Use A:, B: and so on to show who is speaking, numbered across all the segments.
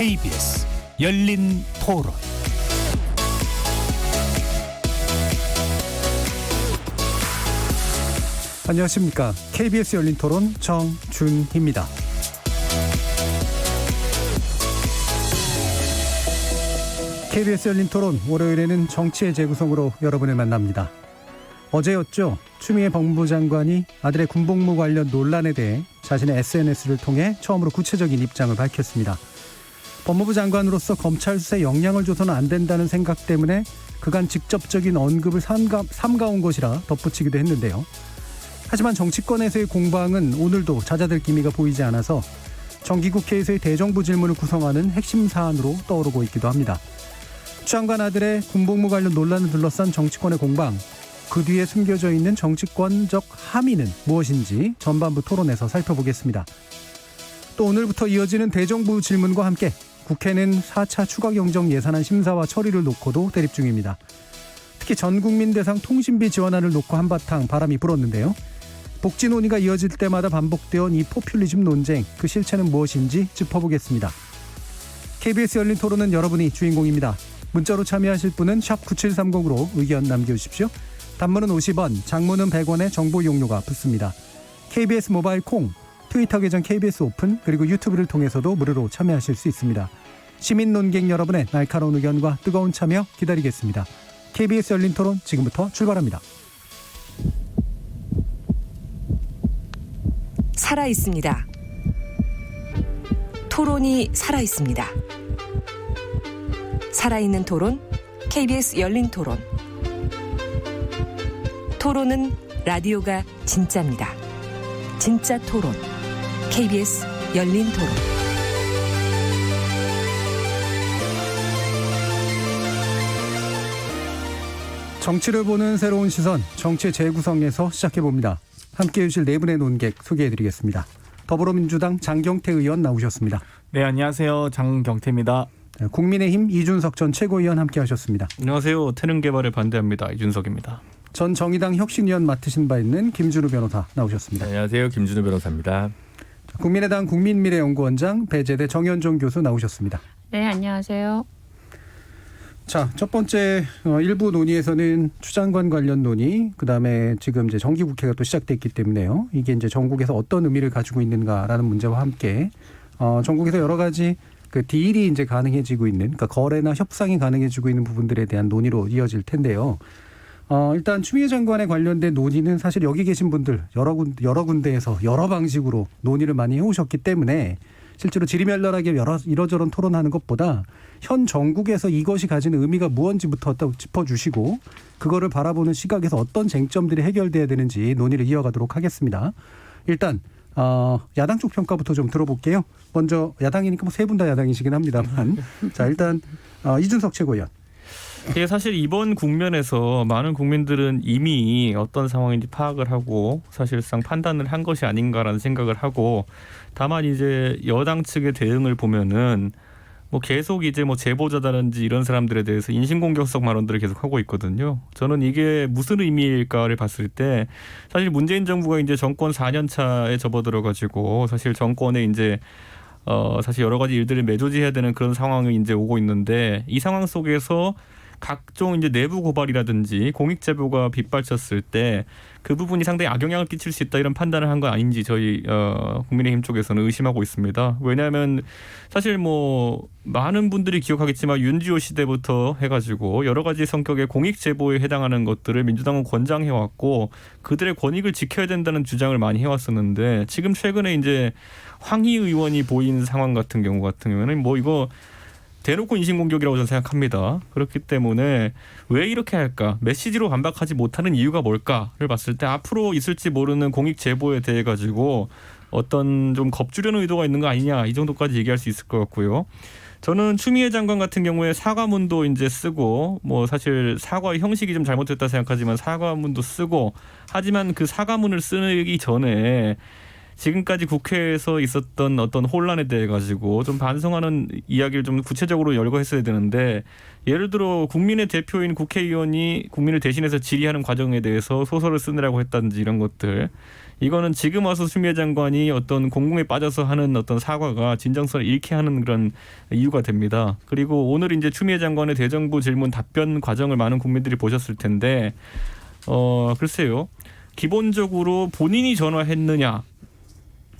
A: KBS 열린 토론.
B: 안녕하십니까. KBS 열린 토론 정준희입니다. KBS 열린 토론 월요일에는 정치의 재구성으로 여러분을 만납니다. 어제였죠. 추미애 법무부 장관이 아들의 군복무 관련 논란에 대해 자신의 SNS를 통해 처음으로 구체적인 입장을 밝혔습니다. 법무부 장관으로서 검찰 수사에 영향을 줘서는 안 된다는 생각 때문에 그간 직접적인 언급을 삼가온 것이라 덧붙이기도 했는데요. 하지만 정치권에서의 공방은 오늘도 잦아들 기미가 보이지 않아서 정기국회에서의 대정부 질문을 구성하는 핵심 사안으로 떠오르고 있기도 합니다. 추 장관 아들의 군복무 관련 논란을 둘러싼 정치권의 공방, 그 뒤에 숨겨져 있는 정치권적 함의는 무엇인지 전반부 토론에서 살펴보겠습니다. 또 오늘부터 이어지는 대정부 질문과 함께 국회는 4차 추가 경정 예산안 심사와 처리를 놓고도 대립 중입니다. 특히 전국민 대상 통신비 지원안을 놓고 한바탕 바람이 불었는데요. 복지 논의가 이어질 때마다 반복되어온 이 포퓰리즘 논쟁, 그 실체는 무엇인지 짚어보겠습니다. KBS 열린 토론은 여러분이 주인공입니다. 문자로 참여하실 분은 샵 9730으로 의견 남겨주십시오. 단문은 50원, 장문은 100원의 정보 이용료가 붙습니다. KBS 모바일 콩, 트위터 계정 KBS 오픈, 그리고 유튜브를 통해서도 무료로 참여하실 수 있습니다. 시민 논객 여러분의 날카로운 의견과 뜨거운 참여 기다리겠습니다. KBS 열린 토론 지금부터 출발합니다.
C: 살아있습니다. 토론이 살아있습니다. 살아있는 토론, KBS 열린 토론. 토론은 라디오가 진짜입니다. 진짜 토론, KBS 열린 토론.
B: 정치를 보는 새로운 시선, 정치의 재구성에서 시작해봅니다. 함께해 주실 네 분의 논객 소개해드리겠습니다. 더불어민주당 장경태 의원 나오셨습니다.
D: 네, 안녕하세요. 장경태입니다.
B: 국민의힘 이준석 전 최고위원 함께하셨습니다.
D: 안녕하세요. 태릉 개발에 반대합니다. 이준석입니다.
B: 전 정의당 혁신위원 맡으신 바 있는 김준우 변호사 나오셨습니다.
E: 안녕하세요. 김준우 변호사입니다.
B: 국민의당 국민미래연구원장 배재대 정현종 교수 나오셨습니다.
F: 네, 안녕하세요.
B: 자, 첫 번째 일부 논의에서는 추 장관 관련 논의, 그다음에 지금 이제 정기국회가 또 시작됐기 때문에요. 이게 이제 전국에서 어떤 의미를 가지고 있는가라는 문제와 함께 전국에서 여러 가지 그 딜이 이제 가능해지고 있는, 그러니까 거래나 협상이 가능해지고 있는 부분들에 대한 논의로 이어질 텐데요. 일단 추미애 장관에 관련된 논의는 사실 여기 계신 분들 여러 군데에서 여러 방식으로 논의를 많이 해오셨기 때문에 실제로 지리멸렬하게 이러저런 토론하는 것보다 현 정국에서 이것이 가지는 의미가 무언지부터 짚어주시고 그거를 바라보는 시각에서 어떤 쟁점들이 해결돼야 되는지 논의를 이어가도록 하겠습니다. 일단 야당 쪽 평가부터 좀 들어볼게요. 먼저 야당이니까 뭐 세 분 다 야당이시긴 합니다만 자, 일단 이준석 최고위원.
D: 이게 사실 이번 국면에서 많은 국민들은 이미 어떤 상황인지 파악을 하고 사실상 판단을 한 것이 아닌가라는 생각을 하고, 다만 이제 여당 측의 대응을 보면은 뭐 계속 이제 뭐 제보자다든지 이런 사람들에 대해서 인신공격성 발언들을 계속 하고 있거든요. 저는 이게 무슨 의미일까를 봤을 때 사실 문재인 정부가 이제 정권 4년 차에 접어들어가지고 사실 정권에 이제 사실 여러 가지 일들을 매조지해야 되는 그런 상황이 이제 오고 있는데, 이 상황 속에서 각종 이제 내부 고발이라든지 공익 제보가 빗발쳤을 때 그 부분이 상당히 악영향을 끼칠 수 있다, 이런 판단을 한 건 아닌지 저희 국민의힘 쪽에서는 의심하고 있습니다. 왜냐하면 사실 뭐 많은 분들이 기억하겠지만 윤지호 시대부터 해가지고 여러 가지 성격의 공익 제보에 해당하는 것들을 민주당은 권장해왔고 그들의 권익을 지켜야 된다는 주장을 많이 해왔었는데, 지금 최근에 이제 황희 의원이 보인 상황 같은 경우는 뭐 이거 대놓고 인신공격이라고 저는 생각합니다. 그렇기 때문에 왜 이렇게 할까? 메시지로 반박하지 못하는 이유가 뭘까를 봤을 때 앞으로 있을지 모르는 공익 제보에 대해 가지고 어떤 좀 겁주려는 의도가 있는 거 아니냐, 이 정도까지 얘기할 수 있을 것 같고요. 저는 추미애 장관 같은 경우에 사과문도 이제 쓰고, 뭐 사실 사과의 형식이 좀 잘못됐다 생각하지만 사과문도 쓰고, 하지만 그 사과문을 쓰기 전에 지금까지 국회에서 있었던 어떤 혼란에 대해 가지고 좀 반성하는 이야기를 좀 구체적으로 열거했어야 되는데 예를 들어 국민의 대표인 국회의원이 국민을 대신해서 질의하는 과정에 대해서 소설을 쓰느라고 했다든지 이런 것들 이거는 지금 와서 추미애 장관이 어떤 공공에 빠져서 하는 어떤 사과가 진정성을 잃게 하는 그런 이유가 됩니다. 그리고 오늘 이제 추미애 장관의 대정부 질문 답변 과정을 많은 국민들이 보셨을 텐데 글쎄요. 기본적으로 본인이 전화했느냐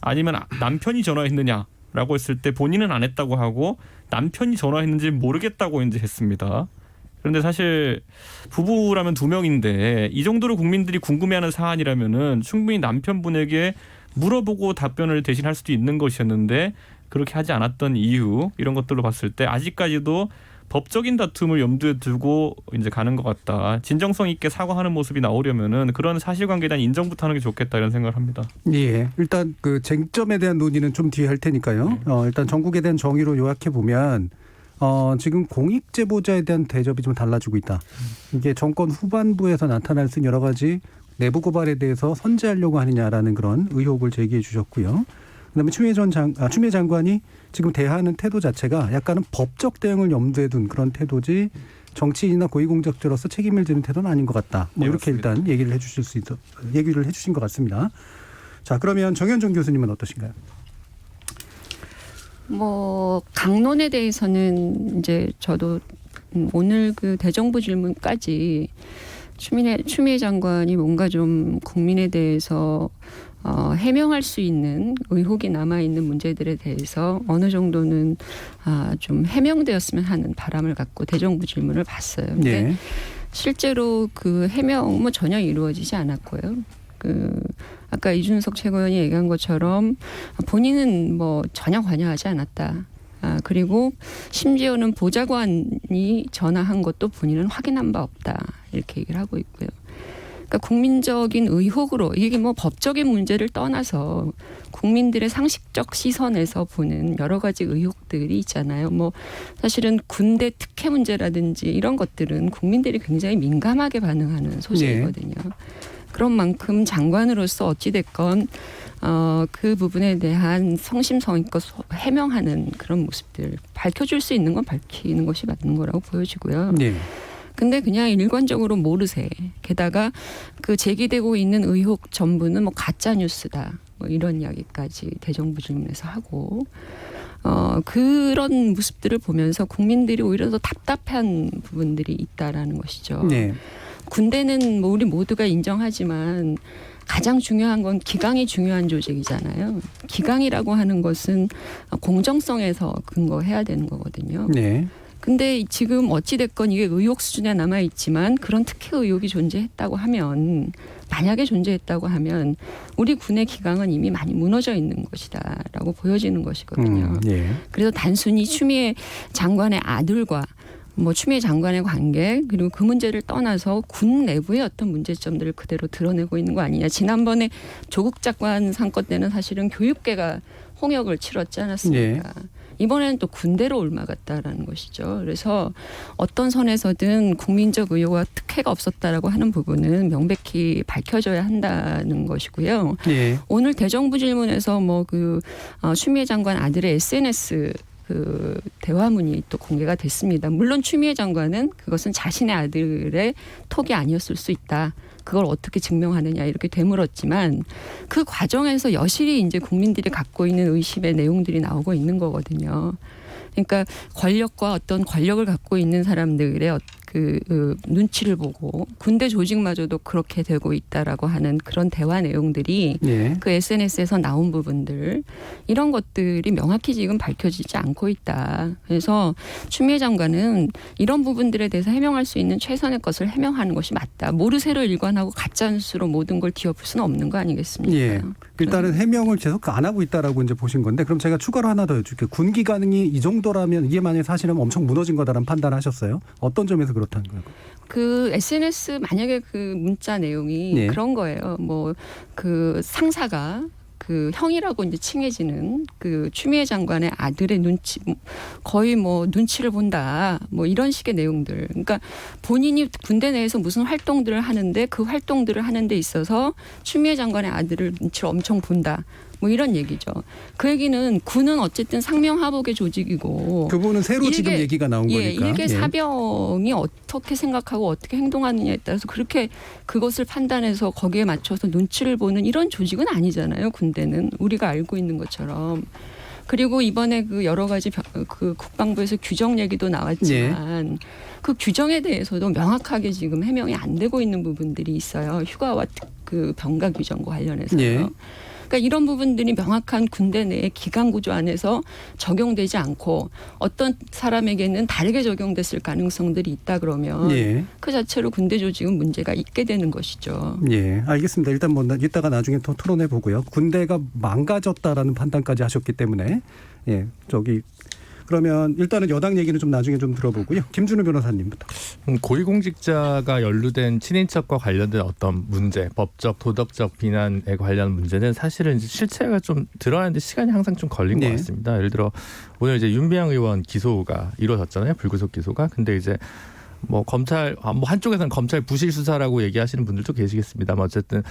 D: 아니면 남편이 전화했느냐라고 했을 때 본인은 안 했다고 하고 남편이 전화했는지 모르겠다고 이제 했습니다. 그런데 사실 부부라면 2명인데 이 정도로 국민들이 궁금해하는 사안이라면은 충분히 남편분에게 물어보고 답변을 대신 할 수도 있는 것이었는데 그렇게 하지 않았던 이유 이런 것들로 봤을 때 아직까지도 법적인 다툼을 염두에 두고 이제 가는 것 같다. 진정성 있게 사과하는 모습이 나오려면은 그런 사실관계에 대한 인정부터 하는 게 좋겠다 이런 생각을 합니다.
B: 예, 일단 그 쟁점에 대한 논의는 좀 뒤에 할 테니까요. 일단 전국에 대한 정의로 요약해 보면 지금 공익 제보자에 대한 대접이 좀 달라지고 있다. 이게 정권 후반부에서 나타날 수 있는 여러 가지 내부 고발에 대해서 선제하려고 하느냐라는 그런 의혹을 제기해 주셨고요. 그다음에 추미애 장관이 지금 대하는 태도 자체가 약간은 법적 대응을 염두에 둔 그런 태도지 정치인이나 고위공직자로서 책임을 지는 태도는 아닌 것 같다. 뭐
D: 네,
B: 이렇게
D: 맞습니다.
B: 일단 얘기를 해주신 것 같습니다. 자, 그러면 정현종 교수님은 어떠신가요?
E: 뭐 강론에 대해서는 이제 저도 오늘 그 대정부 질문까지 추미애 장관이 뭔가 좀 국민에 대해서 해명할 수 있는 의혹이 남아있는 문제들에 대해서 어느 정도는 좀 해명되었으면 하는 바람을 갖고 대정부 질문을 봤어요. 근데
B: 네.
E: 실제로 그 해명은 전혀 이루어지지 않았고요. 아까 이준석 최고위원이 얘기한 것처럼 본인은 뭐 전혀 관여하지 않았다. 그리고 심지어는 보좌관이 전화한 것도 본인은 확인한 바 없다. 이렇게 얘기를 하고 있고요. 그러니까 국민적인 의혹으로 이게 뭐 법적인 문제를 떠나서 국민들의 상식적 시선에서 보는 여러 가지 의혹들이 있잖아요. 뭐 사실은 군대 특혜 문제라든지 이런 것들은 국민들이 굉장히 민감하게 반응하는 소식이거든요. 네. 그런 만큼 장관으로서 어찌됐건 그 부분에 대한 성심성의껏 해명하는 그런 모습들 밝혀줄 수 있는 건 밝히는 것이 맞는 거라고 보여지고요.
B: 네.
E: 근데 그냥 일관적으로 모르세. 게다가 그 제기되고 있는 의혹 전부는 뭐 가짜 뉴스다. 뭐 이런 이야기까지 대정부 질문에서 하고 그런 모습들을 보면서 국민들이 오히려 더 답답한 부분들이 있다라는 것이죠.
B: 네.
E: 군대는 뭐 우리 모두가 인정하지만 가장 중요한 건 기강이 중요한 조직이잖아요. 기강이라고 하는 것은 공정성에서 근거해야 되는 거거든요.
B: 네.
E: 근데 지금 어찌됐건 이게 의혹 수준에 남아있지만 그런 특혜 의혹이 존재했다고 하면 만약에 존재했다고 하면 우리 군의 기강은 이미 많이 무너져 있는 것이다라고 보여지는 것이거든요.
B: 예.
E: 그래서 단순히 추미애 장관의 아들과 뭐 추미애 장관의 관계 그리고 그 문제를 떠나서 군 내부의 어떤 문제점들을 그대로 드러내고 있는 거 아니냐. 지난번에 조국 장관 사건 때는 사실은 교육계가 홍역을 치렀지 않았습니까? 예. 이번에는 또 군대로 옮아갔다라는 것이죠. 그래서 어떤 선에서든 국민적 의혹과 특혜가 없었다라고 하는 부분은 명백히 밝혀져야 한다는 것이고요. 예. 오늘 대정부 질문에서 뭐 추미애 장관 아들의 SNS 그 대화문이 또 공개가 됐습니다. 물론 추미애 장관은 그것은 자신의 아들의 톡이 아니었을 수 있다. 그걸 어떻게 증명하느냐 이렇게 되물었지만 그 과정에서 여실히 이제 국민들이 갖고 있는 의심의 내용들이 나오고 있는 거거든요. 그러니까 권력과 어떤 권력을 갖고 있는 사람들의 그 눈치를 보고 군대 조직마저도 그렇게 되고 있다라고 하는 그런 대화 내용들이 네. 그 SNS에서 나온 부분들 이런 것들이 명확히 지금 밝혀지지 않고 있다. 그래서 추미애 장관은 이런 부분들에 대해서 해명할 수 있는 최선의 것을 해명하는 것이 맞다. 모르쇠로 일관하고 가짜뉴스로 모든 걸 뒤엎을 수는 없는 거 아니겠습니까? 예.
B: 일단은 해명을 계속 안 하고 있다라고 이제 보신 건데 그럼 제가 추가로 하나 더 여쭐게요. 군 기강이 이 정도라면 이게 만약에 사실은 엄청 무너진 거다라는 판단하셨어요? 어떤 점에서 그렇다는 거예요?
E: 그 SNS 만약에 그 문자 내용이 네. 그런 거예요. 뭐 그 상사가 그 형이라고 이제 칭해지는 그 추미애 장관의 아들의 눈치 거의 뭐 눈치를 본다 뭐 이런 식의 내용들. 그러니까 본인이 군대 내에서 무슨 활동들을 하는데 그 활동들을 하는 데 있어서 추미애 장관의 아들을 눈치를 엄청 본다. 뭐 이런 얘기죠. 그 얘기는 군은 어쨌든 상명하복의 조직이고
B: 그 부분은 새로 지금 얘기가 나온 거니까.
E: 일개 사병이 어떻게 생각하고 어떻게 행동하느냐에 따라서 그렇게 그것을 판단해서 거기에 맞춰서 눈치를 보는 이런 조직은 아니잖아요. 군대는 우리가 알고 있는 것처럼. 그리고 이번에 그 여러 가지 그 국방부에서 규정 얘기도 나왔지만 그 규정에 대해서도 명확하게 지금 해명이 안 되고 있는 부분들이 있어요. 휴가와 그 병가 규정과 관련해서요. 그러니까 이런 부분들이 명확한 군대 내의 기강 구조 안에서 적용되지 않고 어떤 사람에게는 다르게 적용됐을 가능성들이 있다 그러면 그 자체로 군대 조직은 문제가 있게 되는 것이죠.
B: 예, 알겠습니다. 일단 뭐 이따가 나중에 또 토론해 보고요. 군대가 망가졌다라는 판단까지 하셨기 때문에 그러면 일단은 여당 얘기는 좀 나중에 좀 들어보고요. 김준우 변호사님부터.
F: 고위공직자가 연루된 친인척과 관련된 어떤 문제, 법적, 도덕적 비난에 관련 문제는 사실은 이제 실체가 좀 드러나는데 시간이 항상 좀 걸린 것 같습니다. 예를 들어 오늘 이제 윤미향 의원 기소가 이루어졌잖아요. 불구속 기소가. 근데 이제 뭐 검찰 뭐 한쪽에서는 검찰 부실 수사라고 얘기하시는 분들도 계시겠습니다만 어쨌든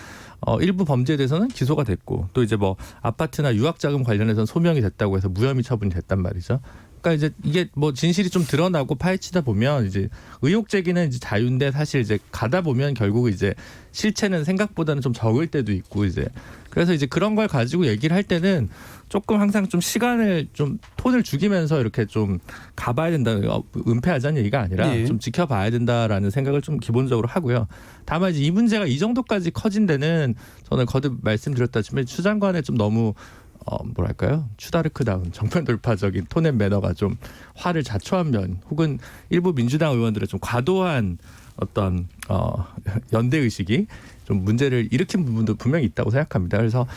F: 일부 범죄에 대해서는 기소가 됐고 또 이제 뭐 아파트나 유학자금 관련해서는 소명이 됐다고 해서 무혐의 처분이 됐단 말이죠. 그러니까 이제 이게 뭐 진실이 좀 드러나고 파헤치다 보면 이제 의혹 제기는 이제 자유인데 사실 이제 가다 보면 결국 이제 실체는 생각보다는 좀 적을 때도 있고 이제 그래서 이제 그런 걸 가지고 얘기를 할 때는 조금 항상 좀 시간을 좀 톤을 죽이면서 이렇게 좀 가봐야 된다. 은폐하자는 얘기가 아니라 좀 지켜봐야 된다라는 생각을 좀 기본적으로 하고요. 다만 이제 이 문제가 이 정도까지 커진 데는 저는 거듭 말씀드렸다시피 추 장관의 좀 너무 뭐랄까요? 추다르크다운 정면 돌파적인 톤앤 매너가 좀 화를 자초한 면 혹은 일부 민주당 의원들의 좀 과도한 어떤 연대 의식이 좀 문제를 일으킨 부분도 분명히 있다고 생각합니다. 그래서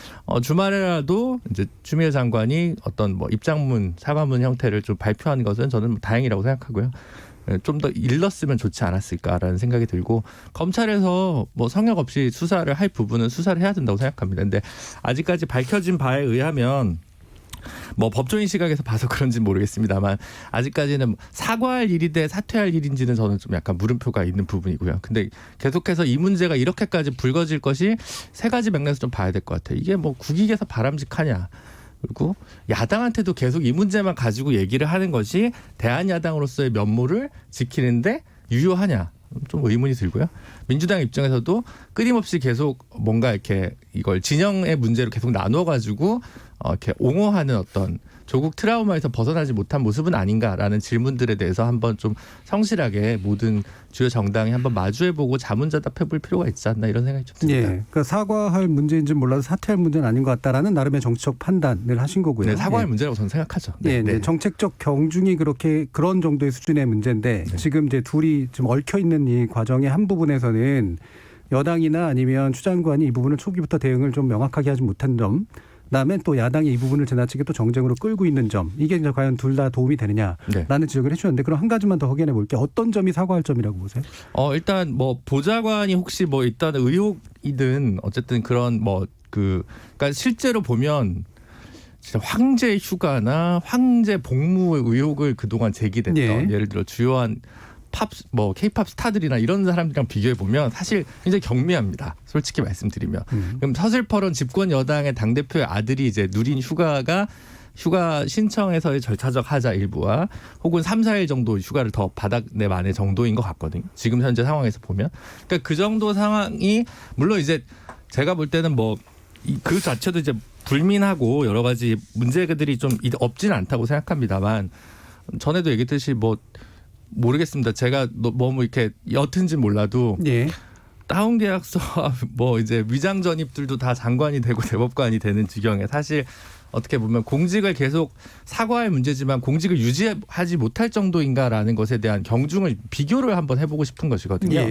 F: 주말에라도 이제 추미애 장관이 어떤 뭐 입장문, 사과문 형태를 좀 발표한 것은 저는 뭐 다행이라고 생각하고요. 좀 더 일렀으면 좋지 않았을까라는 생각이 들고 검찰에서 뭐 성역 없이 수사를 할 부분은 수사를 해야 된다고 생각합니다. 근데 아직까지 밝혀진 바에 의하면 뭐 법조인 시각에서 봐서 그런지 모르겠습니다만 아직까지는 사과할 일이 돼 사퇴할 일인지는 저는 좀 약간 물음표가 있는 부분이고요. 근데 계속해서 이 문제가 이렇게까지 불거질 것이 세 가지 맥락에서 좀 봐야 될 것 같아요. 이게 뭐 국익에서 바람직하냐. 그리고 야당한테도 계속 이 문제만 가지고 얘기를 하는 것이 대한야당으로서의 면모를 지키는데 유효하냐. 좀 의문이 들고요. 민주당 입장에서도 끊임없이 계속 뭔가 이렇게 이걸 진영의 문제로 계속 나눠가지고 이렇게 옹호하는 어떤 조국 트라우마에서 벗어나지 못한 모습은 아닌가라는 질문들에 대해서 한번 좀 성실하게 모든 주요 정당이 한번 마주해보고 자문자답해볼 필요가 있지 않나 이런 생각이 좀 듭니다.
B: 그러니까 사과할 문제인지 몰라도 사퇴할 문제는 아닌 것 같다라는 나름의 정치적 판단을 하신 거고요.
F: 네, 사과할 문제라고 저는 생각하죠.
B: 네. 정책적 경중이 그런 정도의 수준의 문제인데 지금 이제 둘이 좀 얽혀 있는 이 과정의 한 부분에서는 여당이나 아니면 추 장관이 이 부분을 초기부터 대응을 좀 명확하게 하지 못한 점. 그다음에 또 야당이 이 부분을 지나치게 또 정쟁으로 끌고 있는 점 이게 이제 과연 둘 다 도움이 되느냐라는 지적을 해주셨는데 그럼 한 가지만 더 확인해 볼게요. 어떤 점이 사과할 점이라고 보세요?
F: 일단 뭐 보좌관이 혹시 뭐 일단 의혹이든 어쨌든 그런 그러니까 실제로 보면 진짜 황제 휴가나 황제 복무 의혹을 그동안 제기됐던 예를 들어 주요한 K-팝 스타들이나 이런 사람들이랑 비교해 보면 사실 굉장히 경미합니다. 솔직히 말씀드리면. 그럼 서슬퍼런 집권 여당의 당대표의 아들이 이제 누린 휴가 신청에서의 절차적 하자 일부와 혹은 3, 4일 정도 휴가를 더 받아내 만의 정도인 것 같거든요. 지금 현재 상황에서 보면. 그러니까 그 정도 상황이 물론 이제 제가 볼 때는 그 자체도 이제 불민하고 여러 가지 문제들이 좀 없지는 않다고 생각합니다만 전에도 얘기했듯이 모르겠습니다. 제가 너무 이렇게 옅은지 몰라도 다운 계약서와 이제 위장 전입들도 다 장관이 되고 대법관이 되는 지경에 사실 어떻게 보면 공직을 계속 사과할 문제지만 공직을 유지하지 못할 정도인가라는 것에 대한 경중을 비교를 한번 해보고 싶은 것이거든요.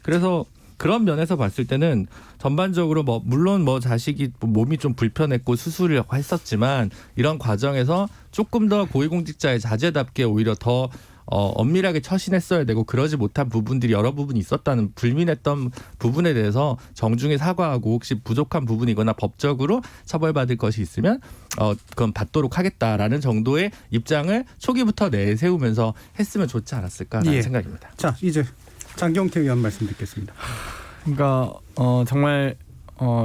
F: 그래서 그런 면에서 봤을 때는 전반적으로 물론 자식이 몸이 좀 불편했고 수술을 했었지만 이런 과정에서 조금 더 고위공직자의 자제답게 오히려 더 엄밀하게 처신했어야 되고 그러지 못한 부분들이 여러 부분이 있었다는 불민했던 부분에 대해서 정중히 사과하고 혹시 부족한 부분이거나 법적으로 처벌받을 것이 있으면 그건 받도록 하겠다라는 정도의 입장을 초기부터 내세우면서 했으면 좋지 않았을까라는 생각입니다.
B: 자, 이제 장경태 의원 말씀 듣겠습니다.
G: 그러니까 정말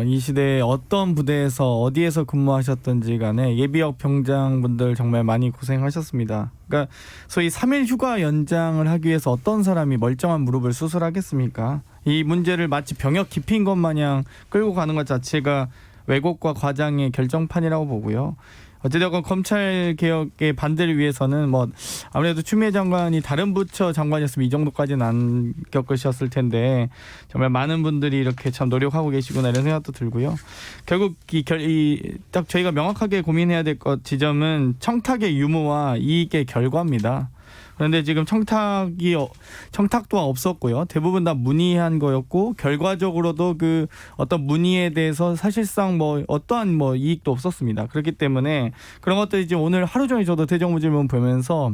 G: 이 시대에 어떤 부대에서 어디에서 근무하셨던지 간에 예비역 병장분들 정말 많이 고생하셨습니다. 그러니까 소위 3일 휴가 연장을 하기 위해서 어떤 사람이 멀쩡한 무릎을 수술하겠습니까? 이 문제를 마치 병역 기피인 것 마냥 끌고 가는 것 자체가 왜곡과 과장의 결정판이라고 보고요. 어찌되건 검찰 개혁의 반대를 위해서는 뭐 아무래도 추미애 장관이 다른 부처 장관이었으면 이 정도까지는 안 겪으셨을 텐데 정말 많은 분들이 이렇게 참 노력하고 계시구나 이런 생각도 들고요. 결국 딱 저희가 명확하게 고민해야 될 것 지점은 청탁의 유무와 이익의 결과입니다. 그런데 지금 청탁도 없었고요. 대부분 다 문의한 거였고 결과적으로도 그 어떤 문의에 대해서 사실상 뭐 어떠한 뭐 이익도 없었습니다. 그렇기 때문에 그런 것들이 지금 오늘 하루 종일 저도 대정부질문 보면서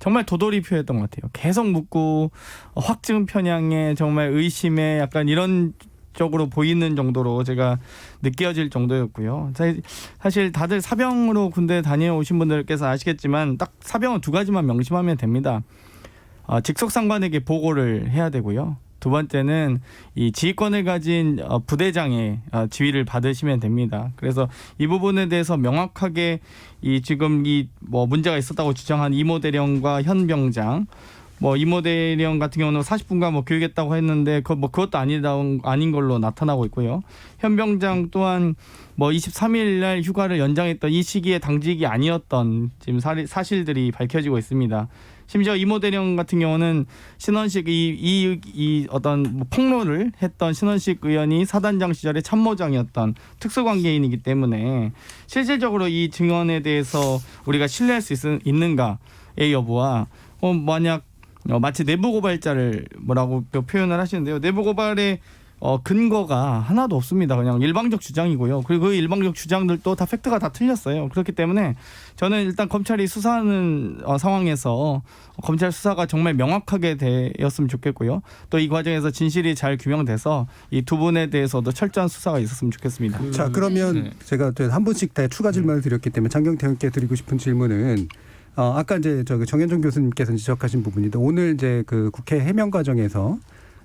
G: 정말 도돌이 표했던 것 같아요. 계속 묻고 확증 편향에 정말 의심에 약간 이런 쪽으로 보이는 정도로 제가 느껴질 정도였고요. 사실 다들 사병으로 군대 다녀오신 분들께서 아시겠지만 딱 사병은 두 가지만 명심하면 됩니다. 직속상관에게 보고를 해야 되고요. 두 번째는 이 지휘권을 가진 부대장의 지휘를 받으시면 됩니다. 그래서 이 부분에 대해서 명확하게 지금 뭐 문제가 있었다고 주장한 이모 대령과 현 병장 뭐 이모 대령 같은 경우는 40분간 뭐 교육했다고 했는데 그것도 아닌 걸로 나타나고 있고요. 현 병장 또한 뭐 23일 날 휴가를 연장했던 이 시기에 당직이 아니었던 지금 사실들이 밝혀지고 있습니다. 심지어 이모 대령 같은 경우는 신원식 이 어떤 뭐 폭로를 했던 신원식 의원이 사단장 시절에 참모장이었던 특수관계인이기 때문에 실질적으로 이 증언에 대해서 우리가 신뢰할 수 있는가의 여부와 만약 마치 내부 고발자를 뭐라고 표현을 하시는데요. 내부 고발의 근거가 하나도 없습니다. 그냥 일방적 주장이고요. 그리고 그 일방적 주장들도 다 팩트가 다 틀렸어요. 그렇기 때문에 저는 일단 검찰이 수사하는 상황에서 검찰 수사가 정말 명확하게 되었으면 좋겠고요. 또 이 과정에서 진실이 잘 규명돼서 이 두 분에 대해서도 철저한 수사가 있었으면 좋겠습니다.
B: 자, 그러면 제가 한 분씩 다 추가 질문을 드렸기 때문에 장경태 의원께 드리고 싶은 질문은 아까 이제 정현종 교수님께서 지적하신 부분인데 오늘 이제 그 국회 해명 과정에서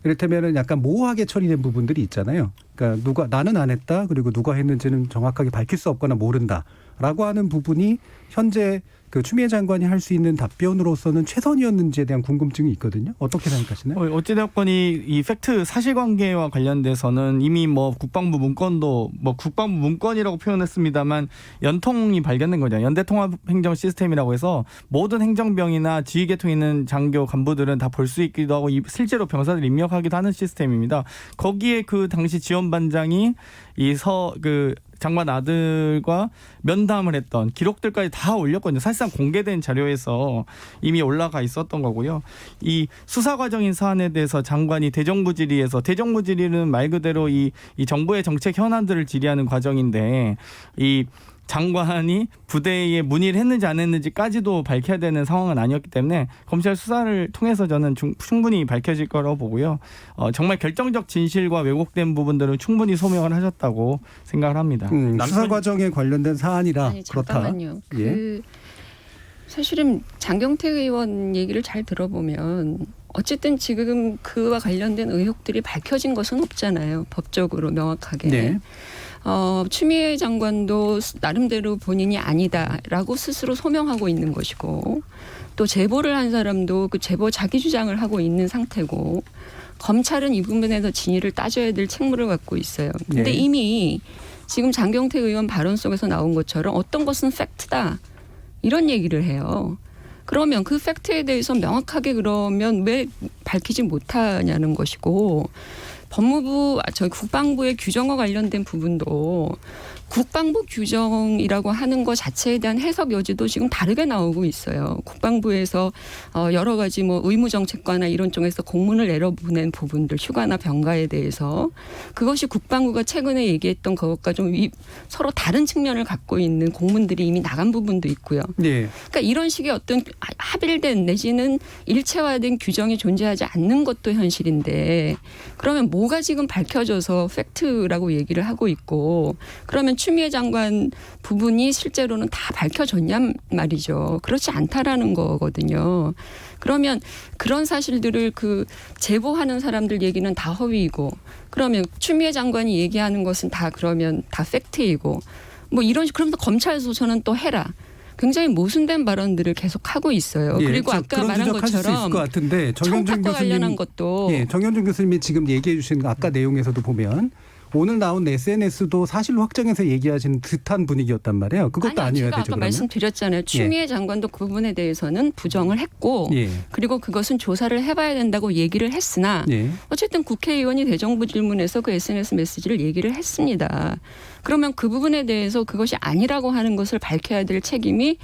B: 이를테면은 약간 모호하게 처리된 부분들이 있잖아요. 그러니까 나는 안 했다 그리고 누가 했는지는 정확하게 밝힐 수 없거나 모른다라고 하는 부분이 현재 그 추미애 장관이 할 수 있는 답변으로서는 최선이었는지에 대한 궁금증이 있거든요. 어떻게 생각하시나요?
G: 어찌되었건 이 팩트 사실관계와 관련돼서는 이미 뭐 국방부 문건도 뭐 국방부 문건이라고 표현했습니다만 연통이 발견된 거죠. 연대통합행정 시스템이라고 해서 모든 행정병이나 지휘계통에 있는 장교 간부들은 다 볼 수 있기도 하고 실제로 병사들 입력하기도 하는 시스템입니다. 거기에 그 당시 지원반장이 장관 아들과 면담을 했던 기록들까지 다 올렸거든요. 사실상 공개된 자료에서 이미 올라가 있었던 거고요. 이 수사 과정인 사안에 대해서 장관이 대정부 질의에서 대정부 질의는 말 그대로 이 정부의 정책 현안들을 질의하는 과정인데 이 장관이 부대에 문의를 했는지 안 했는지까지도 밝혀야 되는 상황은 아니었기 때문에 검찰 수사를 통해서 저는 충분히 밝혀질 거라고 보고요. 정말 결정적 진실과 왜곡된 부분들은 충분히 소명을 하셨다고 생각을 합니다.
B: 수사 과정에 관련된 사안이라
E: 아니,
B: 그렇다.
E: 잠깐만요. 사실은 장경태 의원 얘기를 잘 들어보면 어쨌든 지금 그와 관련된 의혹들이 밝혀진 것은 없잖아요. 법적으로 명확하게.
B: 네.
E: 추미애 장관도 나름대로 본인이 아니다라고 스스로 소명하고 있는 것이고 또 제보를 한 사람도 그 제보 자기 주장을 하고 있는 상태고 검찰은 이 부분에서 진위를 따져야 될 책무를 갖고 있어요. 근데
B: 네.
E: 이미 지금 장경태 의원 발언 속에서 나온 것처럼 어떤 것은 팩트다 이런 얘기를 해요. 그러면 그 팩트에 대해서 명확하게 그러면 왜 밝히지 못하냐는 것이고 법무부, 저희 국방부의 규정과 관련된 부분도 국방부 규정이라고 하는 것 자체에 대한 해석 여지도 지금 다르게 나오고 있어요. 국방부에서 여러 가지 뭐 의무정책과나 이런 쪽에서 공문을 내려보낸 부분들, 휴가나 병가에 대해서 그것이 국방부가 최근에 얘기했던 것과 좀 서로 다른 측면을 갖고 있는 공문들이 이미 나간 부분도 있고요.
B: 네.
E: 그러니까 이런 식의 어떤 합일된 내지는 일체화된 규정이 존재하지 않는 것도 현실인데 그러면 뭐가 지금 밝혀져서 팩트라고 얘기를 하고 있고 그러면 추미애 장관 부분이 실제로는 다 밝혀졌냔 말이죠. 그렇지 않다라는 거거든요. 그러면 그런 사실들을 그 제보하는 사람들 얘기는 다 허위이고 그러면 추미애 장관이 얘기하는 것은 다 그러면 다 팩트이고 뭐 이런 그러면서 검찰 조사는 또 해라. 굉장히 모순된 발언들을 계속 하고 있어요.
B: 예,
E: 그리고 아까 말한 것처럼
B: 것 같은데
E: 청탁과 관련한 것도
B: 정현준 교수님이 지금 얘기해 주신 아까 내용에서도 보면 오늘 나온 SNS도 사실로 확정해서 얘기하시는 듯한 분위기였단 말이에요. 그것도 아니어야
E: 제가
B: 되죠.
E: 아까
B: 그러면?
E: 말씀드렸잖아요. 추미애 장관도 그 부분에 대해서는 부정을 했고
B: 예.
E: 그리고 그것은 조사를 해봐야 된다고 얘기를 했으나
B: 예.
E: 어쨌든 국회의원이 대정부 질문에서 그 SNS 메시지를 얘기를 했습니다. 그러면 그 부분에 대해서 그것이 아니라고 하는 것을 밝혀야 될 책임이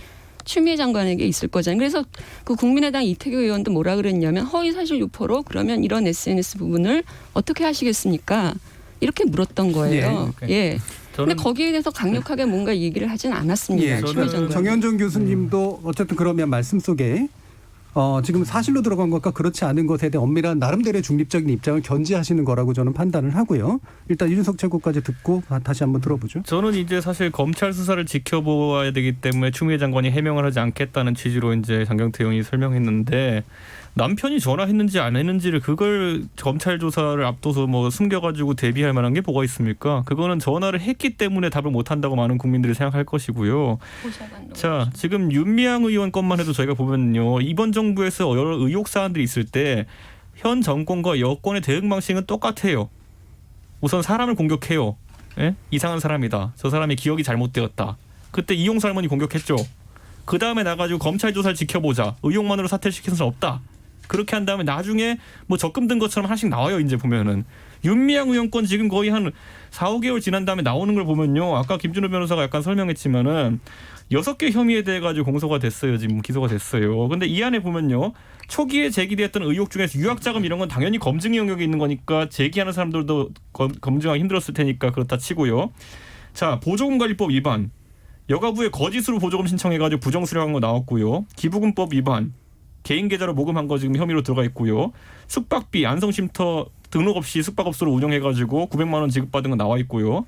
E: 추미애 장관에게 있을 거잖아요. 그래서 그 국민의당 이태규 의원도 뭐라 그랬냐면 허위사실 유포로 그러면 이런 SNS 부분을 어떻게 하시겠습니까? 이렇게 물었던 거예요. 예. 근데 거기에 대해서 강력하게 뭔가 얘기를 하진 않았습니다.
B: 예.
E: 추미애 장관.
B: 정현준 교수님도 어쨌든 그러면 말씀 속에 지금 사실로 들어간 것과 그렇지 않은 것에 대해 엄밀한 나름대로의 중립적인 입장을 견지하시는 거라고 저는 판단을 하고요. 일단 이준석 최고까지 듣고 다시 한번 들어보죠.
D: 저는 이제 사실 검찰 수사를 지켜보아야 되기 때문에 추미애 장관이 해명을 하지 않겠다는 취지로 이제 장경태 의원이 설명했는데 남편이 전화했는지 안 했는지를 그걸 검찰 조사를 앞둬서 뭐 숨겨가지고 대비할 만한 게 뭐가 있습니까? 그거는 전화를 했기 때문에 답을 못 한다고 많은 국민들이 생각할 것이고요. 자, 지금 윤미향 의원 것만 해도 저희가 보면요. 이번 정부에서 여러 의혹 사안들이 있을 때 현 정권과 여권의 대응 방식은 똑같아요. 우선 사람을 공격해요. 예? 이상한 사람이다. 저 사람의 기억이 잘못되었다. 그때 이용수 할머니 공격했죠. 그 다음에 나가지고 검찰 조사를 지켜보자. 의혹만으로 사퇴를 시킬 수는 없다. 그렇게 한 다음에 나중에 뭐 적금 든 것처럼 하나씩 나와요. 이제 보면은. 윤미향 의원 건 지금 거의 한 4, 5개월 지난 다음에 나오는 걸 보면요. 아까 김준호 변호사가 약간 설명했지만은 6개 혐의에 대해 가지고 공소가 됐어요. 지금 기소가 됐어요. 근데 이 안에 보면요. 초기에 제기됐던 의혹 중에서 유학자금 이런 건 당연히 검증 영역에 있는 거니까 제기하는 사람들도 검증하기 힘들었을 테니까 그렇다 치고요. 자, 보조금관리법 위반. 여가부에 거짓으로 보조금 신청해가지고 부정 수령한 거 나왔고요. 기부금법 위반. 개인 계좌로 모금한 거 지금 혐의로 들어가 있고요. 숙박비 안성쉼터 등록 없이 숙박업소를 운영해가지고 900만 원 지급받은 거 나와 있고요.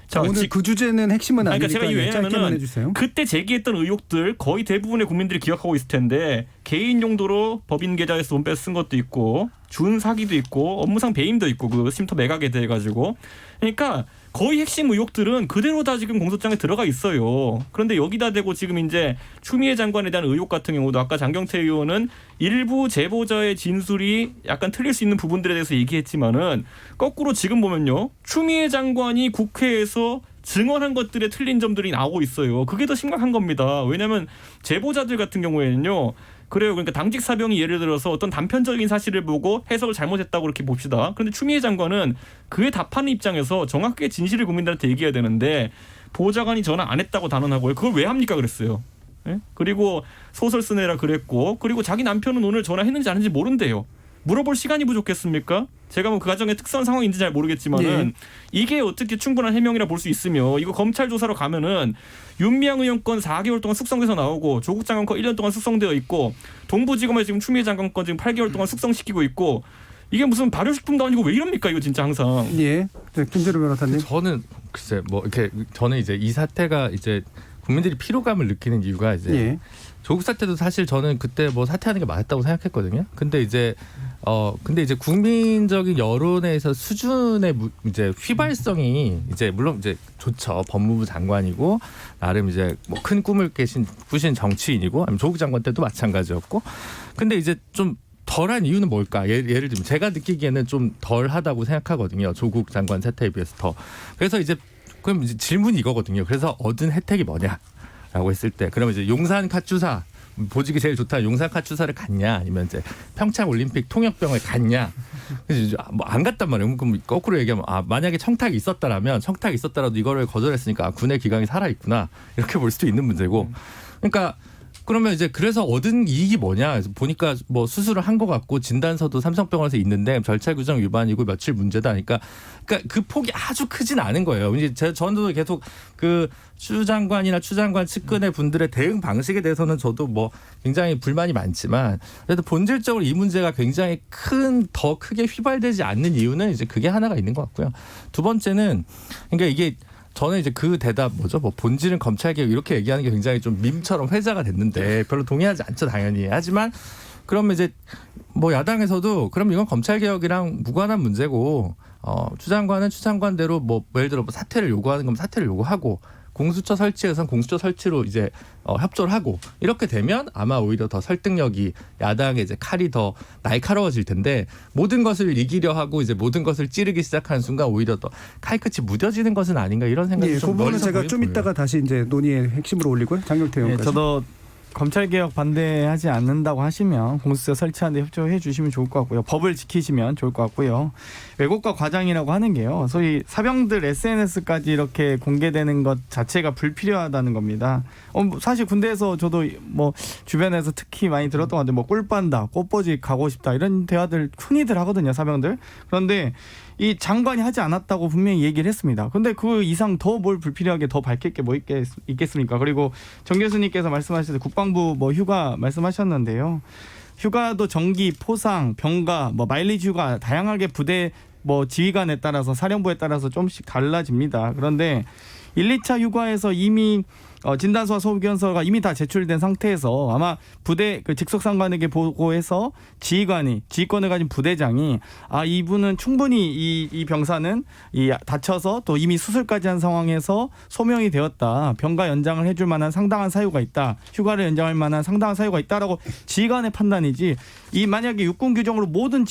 D: 자,
B: 오늘 그 주제는 핵심은 아니니까
D: 제가
B: 짧게만 해주세요.
D: 그때 제기했던 의혹들 거의 대부분의 국민들이 기억하고 있을 텐데 개인 용도로 법인 계좌에서 돈 빼서 쓴 것도 있고 준 사기도 있고 업무상 배임도 있고 그 쉼터 매각에 대해 가지고 그러니까 거의 핵심 의혹들은 그대로 다 지금 공소장에 들어가 있어요. 그런데 여기다 대고 지금 이제 추미애 장관에 대한 의혹 같은 경우도 아까 장경태 의원은 일부 제보자의 진술이 약간 틀릴 수 있는 부분들에 대해서 얘기했지만은 거꾸로 지금 보면요. 추미애 장관이 국회에서 증언한 것들에 틀린 점들이 나오고 있어요. 그게 더 심각한 겁니다. 왜냐하면 제보자들 같은 경우에는요. 그래요. 그러니까 당직 사병이 예를 들어서 어떤 단편적인 사실을 보고 해석을 잘못했다고 그렇게 봅시다. 그런데 추미애 장관은 그에 답하는 입장에서 정확하게 진실을 국민들한테 얘기해야 되는데 보좌관이 전화 안 했다고 단언하고요. 그걸 왜 합니까 그랬어요. 예? 그리고 소설 쓰느라 그랬고 그리고 자기 남편은 오늘 전화했는지 안 했는지 모른대요. 물어볼 시간이 부족했습니까? 제가 뭐 그 가정의 특수한 상황인지 잘 모르겠지만은 이게 어떻게 충분한 해명이라 볼 수 있으며 이거 검찰 조사로 가면은 윤미향 의원 건 4개월 동안 숙성돼서 나오고 조국 장관 건 1년 동안 숙성되어 있고 동부지검에 지금 추미애 장관 건 지금 8개월 동안 숙성시키고 있고 이게 무슨 발효식품도 아니고 왜 이럽니까 이거 진짜 항상.
B: 예. 네, 김재료 변호사님.
F: 저는 글쎄 뭐 이렇게 저는 이제 이 사태가 이제 국민들이 피로감을 느끼는 이유가 이제 조국 사태도 사실 저는 그때 뭐 사퇴하는 게 맞았다고 생각했거든요. 근데 이제 국민적인 여론에서 수준의 이제 휘발성이 이제 물론 이제 좋죠. 법무부 장관이고 나름 이제 뭐 큰 꿈을 꾸신 정치인이고 아니면 조국 장관 때도 마찬가지였고. 근데 이제 좀 덜한 이유는 뭘까? 예를 들면 제가 느끼기에는 좀 덜하다고 생각하거든요. 조국 장관 사태에 비해서 더. 그래서 이제 그럼 이제 질문이 이거거든요. 그래서 얻은 혜택이 뭐냐라고 했을 때 그러면 이제 용산 카투사 보직이 제일 좋다. 용산 카투사를 갔냐 아니면 이제 평창 올림픽 통역병을 갔냐. 그래서 뭐 안 갔단 말이에요. 그럼 거꾸로 얘기하면 만약에 청탁이 있었더라도 이거를 거절했으니까 군의 기강이 살아 있구나 이렇게 볼 수도 있는 문제고. 그러니까. 그러면 이제 그래서 얻은 이익이 뭐냐? 그래서 보니까 뭐 수술을 한 것 같고 진단서도 삼성병원에서 있는데 절차 규정 위반이고 며칠 문제다 하니까 그러니까 그 폭이 아주 크진 않은 거예요. 이제 저도 계속 그 추 장관이나 추 장관 측근의 분들의 대응 방식에 대해서는 저도 뭐 굉장히 불만이 많지만 그래도 본질적으로 이 문제가 굉장히 더 크게 휘발되지 않는 이유는 이제 그게 하나가 있는 것 같고요. 두 번째는 그러니까 이게 저는 이제 그 대답 뭐죠? 뭐 본질은 검찰개혁 이렇게 얘기하는 게 굉장히 좀 밈처럼 회자가 됐는데 별로 동의하지 않죠, 당연히. 하지만 그러면 이제 뭐 야당에서도 그럼 이건 검찰개혁이랑 무관한 문제고 추 장관은 추 장관대로 뭐 예를 들어 뭐 사퇴를 요구하는 거면 사퇴를 요구하고 공수처 설치에선 공수처 설치로 이제 협조를 하고 이렇게 되면 아마 오히려 더 설득력이 야당의 이제 칼이 더 날카로워질 텐데 모든 것을 이기려 하고 이제 모든 것을 찌르기 시작하는 순간 오히려 더 칼끝이 무뎌지는 것은 아닌가 이런 생각이
B: 예,
F: 좀
B: 그 부분은
F: 멀리서
B: 제가 좀
F: 보여요.
B: 이따가 다시 이제 논의의 핵심으로 올리고요. 장경태
G: 예,
B: 의원까지.
G: 저도 검찰개혁 반대하지 않는다고 하시면 공수처 설치하는 데 협조해 주시면 좋을 것 같고요. 법을 지키시면 좋을 것 같고요. 왜곡과 과장이라고 하는 게요. 소위 사병들 SNS까지 이렇게 공개되는 것 자체가 불필요하다는 겁니다. 사실 군대에서 저도 뭐 주변에서 특히 많이 들었던 것 같은데 뭐 꿀빤다, 꽃보지 가고 싶다 이런 대화들 흔히들 하거든요, 사병들. 그런데 이 장관이 하지 않았다고 분명히 얘기를 했습니다. 근데 그 이상 더 뭘 불필요하게 더 밝힐 게 뭐 있겠습니까? 그리고 정 교수님께서 말씀하실 때 국방부 뭐 휴가 말씀하셨는데요. 휴가도 정기, 포상, 병가, 뭐 마일리지 휴가 다양하게 부대 뭐 지휘관에 따라서 사령부에 따라서 조금씩 달라집니다. 그런데 1, 2차 휴가에서 이미 진단서와 소견서가 이미 다 제출된 상태에서 아마 부대 그 직속 상관에게 보고해서 지휘권을 가진 부대장이 이분은 충분히 이 병사는 다쳐서 또 이미 수술까지 한 상황에서 소명이 되었다. 병가 연장을 해줄 만한 상당한 사유가 있다. 휴가를 연장할 만한 상당한 사유가 있다라고 지휘관의 판단이지. 만약에 육군 규정으로 모든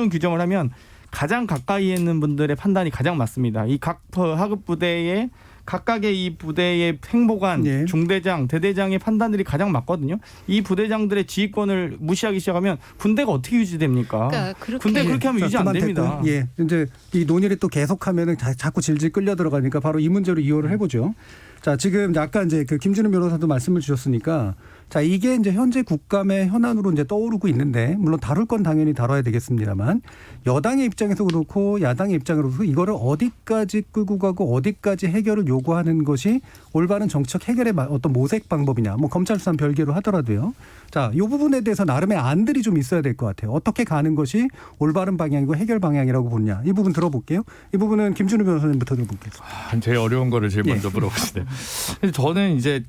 G: 규정을 하면 가장 가까이에 있는 분들의 판단이 가장 맞습니다. 이 각 하급 부대의 각각의 이 부대의 행보관,
B: 네.
G: 중대장, 대대장의 판단들이 가장 맞거든요. 이 부대장들의 지휘권을 무시하기 시작하면 군대가 어떻게 유지됩니까?
E: 그러니까
G: 군대 그렇게 하면 유지 안
B: 그만
G: 됩니다.
B: 됐고요. 예, 이제 이 논의를 또 계속하면은 자꾸 질질 끌려 들어가니까 바로 이 문제로 이어를 해보죠. 자, 지금 아까 이제 그 김준우 변호사도 말씀을 주셨으니까 자, 이게 이제 현재 국감의 현안으로 이제 떠오르고 있는데 물론 다룰 건 당연히 다뤄야 되겠습니다만 여당의 입장에서 그렇고 야당의 입장으로서 이거를 어디까지 끌고 가고 어디까지 해결을 요구하는 것이 올바른 정책 해결의 어떤 모색 방법이냐. 뭐 검찰 수사는 별개로 하더라도요. 자, 이 부분에 대해서 나름의 안들이 좀 있어야 될 것 같아요. 어떻게 가는 것이 올바른 방향이고 해결 방향이라고 보느냐. 이 부분 들어볼게요. 이 부분은 김준우 변호사님부터 들어볼게요.
F: 제일 어려운 거를 제일 먼저 물어보시네. 저는 이제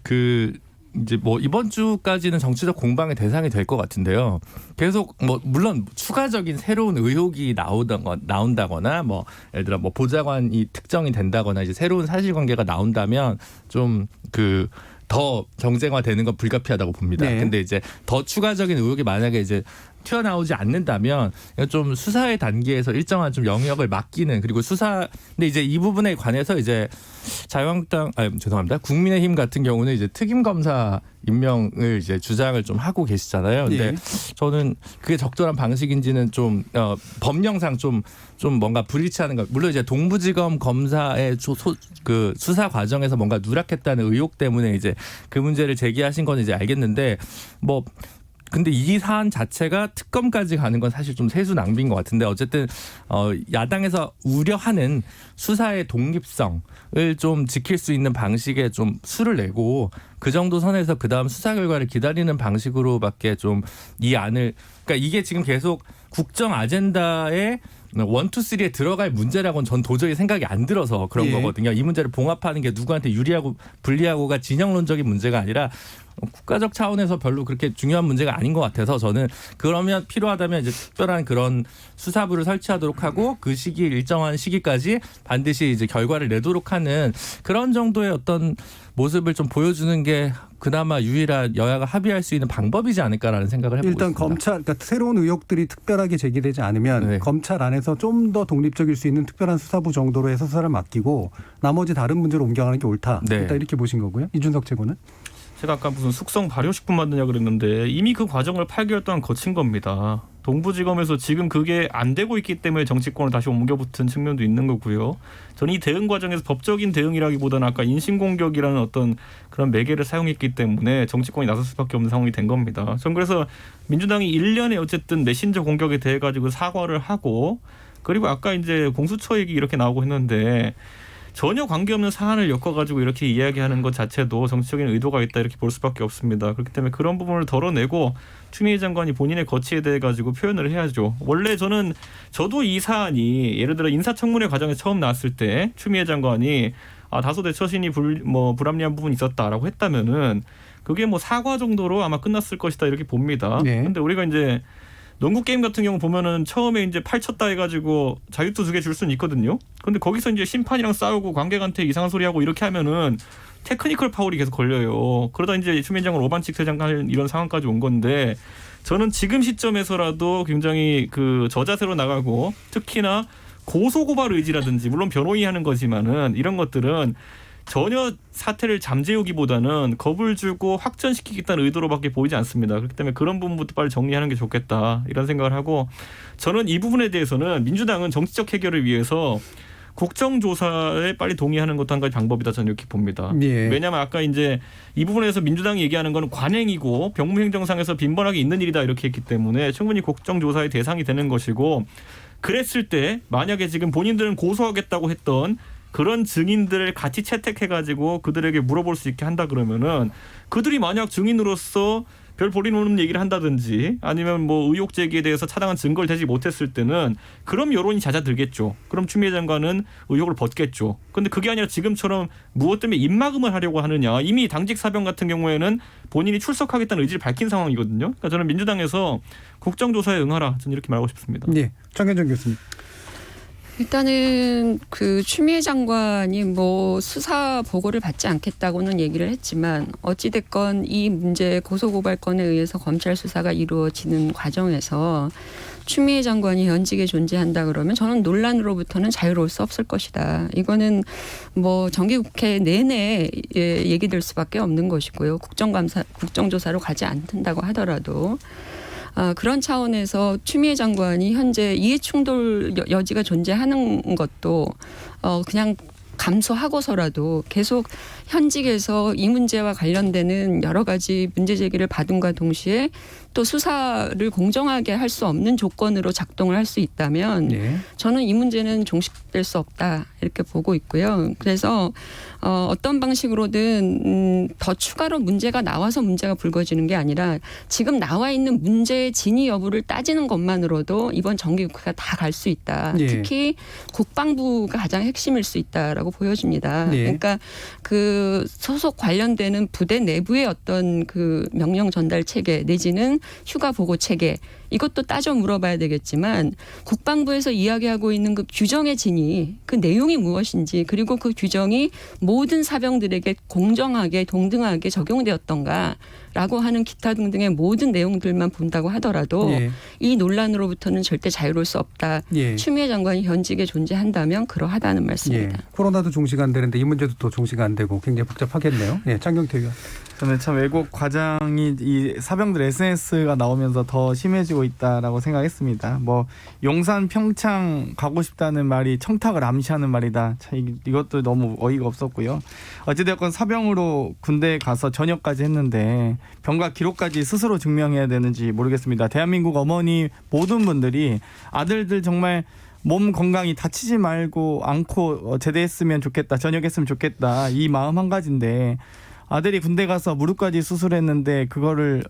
F: 뭐 이번 주까지는 정치적 공방의 대상이 될 것 같은데요. 계속 뭐 물론 추가적인 새로운 의혹이 나온다거나 뭐 예를 들어 뭐 보좌관이 특정이 된다거나 이제 새로운 사실관계가 나온다면 좀 더 정쟁화되는 건 불가피하다고 봅니다.
B: 네.
F: 근데 이제 더 추가적인 의혹이 만약에 이제 튀어나오지 않는다면 좀 수사의 단계에서 일정한 좀 영역을 맡기는 그리고 근데 이제 이 부분에 관해서 이제 국민의힘 같은 경우는 이제 특임 검사 임명을 이제 주장을 좀 하고 계시잖아요. 근데
B: 예.
F: 저는 그게 적절한 방식인지는 좀 법령상 좀 뭔가 불일치하는 것. 물론 이제 동부지검 검사의 그 수사 과정에서 뭔가 누락했다는 의혹 때문에 이제 그 문제를 제기하신 건 이제 알겠는데 근데 이 사안 자체가 특검까지 가는 건 사실 좀 세수 낭비인 것 같은데 어쨌든 야당에서 우려하는 수사의 독립성을 좀 지킬 수 있는 방식에 좀 수를 내고 그 정도 선에서 그다음 수사 결과를 기다리는 방식으로밖에 좀 이 안을 그러니까 이게 지금 계속 국정 아젠다에 1, 2, 3에 들어갈 문제라고는 전 도저히 생각이 안 들어서 그런
B: 예.
F: 거거든요. 이 문제를 봉합하는 게 누구한테 유리하고 불리하고가 진영론적인 문제가 아니라 국가적 차원에서 별로 그렇게 중요한 문제가 아닌 것 같아서 저는 그러면 필요하다면 이제 특별한 그런 수사부를 설치하도록 하고 그 시기 일정한 시기까지 반드시 이제 결과를 내도록 하는 그런 정도의 어떤 모습을 좀 보여주는 게 그나마 유일한 여야가 합의할 수 있는 방법이지 않을까라는 생각을 해보고
B: 일단
F: 있습니다.
B: 그러니까 새로운 의혹들이 특별하게 제기되지 않으면
F: 네.
B: 검찰 안에서 좀 더 독립적일 수 있는 특별한 수사부 정도로 해서 수사를 맡기고 나머지 다른 문제로 옮겨가는 게 옳다.
F: 네.
B: 일단 이렇게 보신 거고요. 이준석 최고는.
D: 제가 아까 무슨 숙성 발효식품 만드냐 그랬는데 이미 그 과정을 8개월 동안 거친 겁니다. 동부지검에서 지금 그게 안 되고 있기 때문에 정치권을 다시 옮겨붙은 측면도 있는 거고요. 저는 이 대응 과정에서 법적인 대응이라기보다는 아까 인신공격이라는 어떤 그런 매개를 사용했기 때문에 정치권이 나설 수밖에 없는 상황이 된 겁니다. 전 그래서 민주당이 1년에 어쨌든 메신저 공격에 대해 가지고 사과를 하고 그리고 아까 이제 공수처 얘기 이렇게 나오고 했는데 전혀 관계없는 사안을 엮어가지고 이렇게 이야기하는 것 자체도 정치적인 의도가 있다 이렇게 볼 수밖에 없습니다. 그렇기 때문에 그런 부분을 덜어내고 추미애 장관이 본인의 거취에 대해 가지고 표현을 해야죠. 원래 저도 이 사안이 예를 들어 인사청문회 과정에 처음 나왔을 때 추미애 장관이 다소 내 처신이 불합리한 부분이 있었다라고 했다면은 그게 뭐 사과 정도로 아마 끝났을 것이다 이렇게 봅니다. 그런데 우리가 이제 농구 게임 같은 경우 보면은 처음에 이제 팔 쳤다 해가지고 자유투 2개 줄 수는 있거든요. 근데 거기서 이제 심판이랑 싸우고 관객한테 이상한 소리 하고 이렇게 하면은 테크니컬 파울이 계속 걸려요. 그러다 이제 추미애 장관 오반칙 퇴장할 이런 상황까지 온 건데 저는 지금 시점에서라도 굉장히 그 저자세로 나가고 특히나 고소고발 의지라든지 물론 변호인이 하는 거지만은 이런 것들은 전혀 사태를 잠재우기보다는 겁을 주고 확전시키겠다는 의도로밖에 보이지 않습니다. 그렇기 때문에 그런 부분부터 빨리 정리하는 게 좋겠다 이런 생각을 하고 저는 이 부분에 대해서는 민주당은 정치적 해결을 위해서 국정조사에 빨리 동의하는 것도 한 가지 방법이다 저는 이렇게 봅니다. 왜냐하면 아까 이제 이 부분에서 민주당이 얘기하는 건 관행이고 병무행정상에서 빈번하게 있는 일이다 이렇게 했기 때문에 충분히 국정조사의 대상이 되는 것이고 그랬을 때 만약에 지금 본인들은 고소하겠다고 했던 그런 증인들을 같이 채택해가지고 그들에게 물어볼 수 있게 한다 그러면은 그들이 만약 증인으로서 별 볼일 없는 얘기를 한다든지 아니면 뭐 의혹 제기에 대해서 타당한 증거를 대지 못했을 때는 그럼 여론이 잦아들겠죠. 그럼 추미애 장관은 의혹을 벗겠죠. 그런데 그게 아니라 지금처럼 무엇 때문에 입막음을 하려고 하느냐. 이미 당직 사병 같은 경우에는 본인이 출석하겠다는 의지를 밝힌 상황이거든요. 그러니까 저는 민주당에서 국정조사에 응하라. 저는 이렇게 말하고 싶습니다.
B: 네, 장현정 교수님.
E: 일단은 그 추미애 장관이 뭐 수사 보고를 받지 않겠다고는 얘기를 했지만 어찌됐건 이 문제 고소고발건에 의해서 검찰 수사가 이루어지는 과정에서 추미애 장관이 현직에 존재한다 그러면 저는 논란으로부터는 자유로울 수 없을 것이다. 이거는 뭐 정기국회 내내 얘기될 수밖에 없는 것이고요. 국정조사로 가지 않는다고 하더라도. 그런 차원에서 추미애 장관이 현재 이해충돌 여지가 존재하는 것도 그냥 감수하고서라도 계속 현직에서 이 문제와 관련되는 여러 가지 문제 제기를 받음과 동시에 또 수사를 공정하게 할 수 없는 조건으로 작동을 할 수 있다면 저는 이 문제는 종식될 수 없다 이렇게 보고 있고요. 그래서 어떤 방식으로든 더 추가로 문제가 나와서 문제가 불거지는 게 아니라 지금 나와 있는 문제의 진위 여부를 따지는 것만으로도 이번 정기국회가 다 갈 수 있다. 특히 국방부가 가장 핵심일 수 있다라고 보여집니다. 그러니까 그 소속 관련되는 부대 내부의 어떤 그 명령 전달 체계 내지는 휴가 보고 체계 이것도 따져 물어봐야 되겠지만 국방부에서 이야기하고 있는 그 규정의 진위 그 내용이 무엇인지 그리고 그 규정이 모든 사병들에게 공정하게 동등하게 적용되었던가라고 하는 기타 등등의 모든 내용들만 본다고 하더라도 이 논란으로부터는 절대 자유로울 수 없다. 추미애 장관이 현직에 존재한다면 그러하다는 말씀입니다.
B: 코로나도 종시가 안 되는데 이 문제도 또 종시가 안 되고 굉장히 복잡하겠네요. 장경태 의원.
G: 저는 참 왜곡 과장이 이 사병들 SNS가 나오면서 더 심해지고 있다라고 생각했습니다. 뭐 용산 평창 가고 싶다는 말이 청탁을 암시하는 말이다. 참 이것도 너무 어이가 없었고요. 어찌됐건 사병으로 군대에 가서 전역까지 했는데 병가 기록까지 스스로 증명해야 되는지 모르겠습니다. 대한민국 어머니 모든 분들이 아들들 정말 몸 건강히 다치지 말고 않고 제대했으면 좋겠다. 전역했으면 좋겠다. 이 마음 한 가지인데 아들이 군대 가서 무릎까지 수술했는데 그거를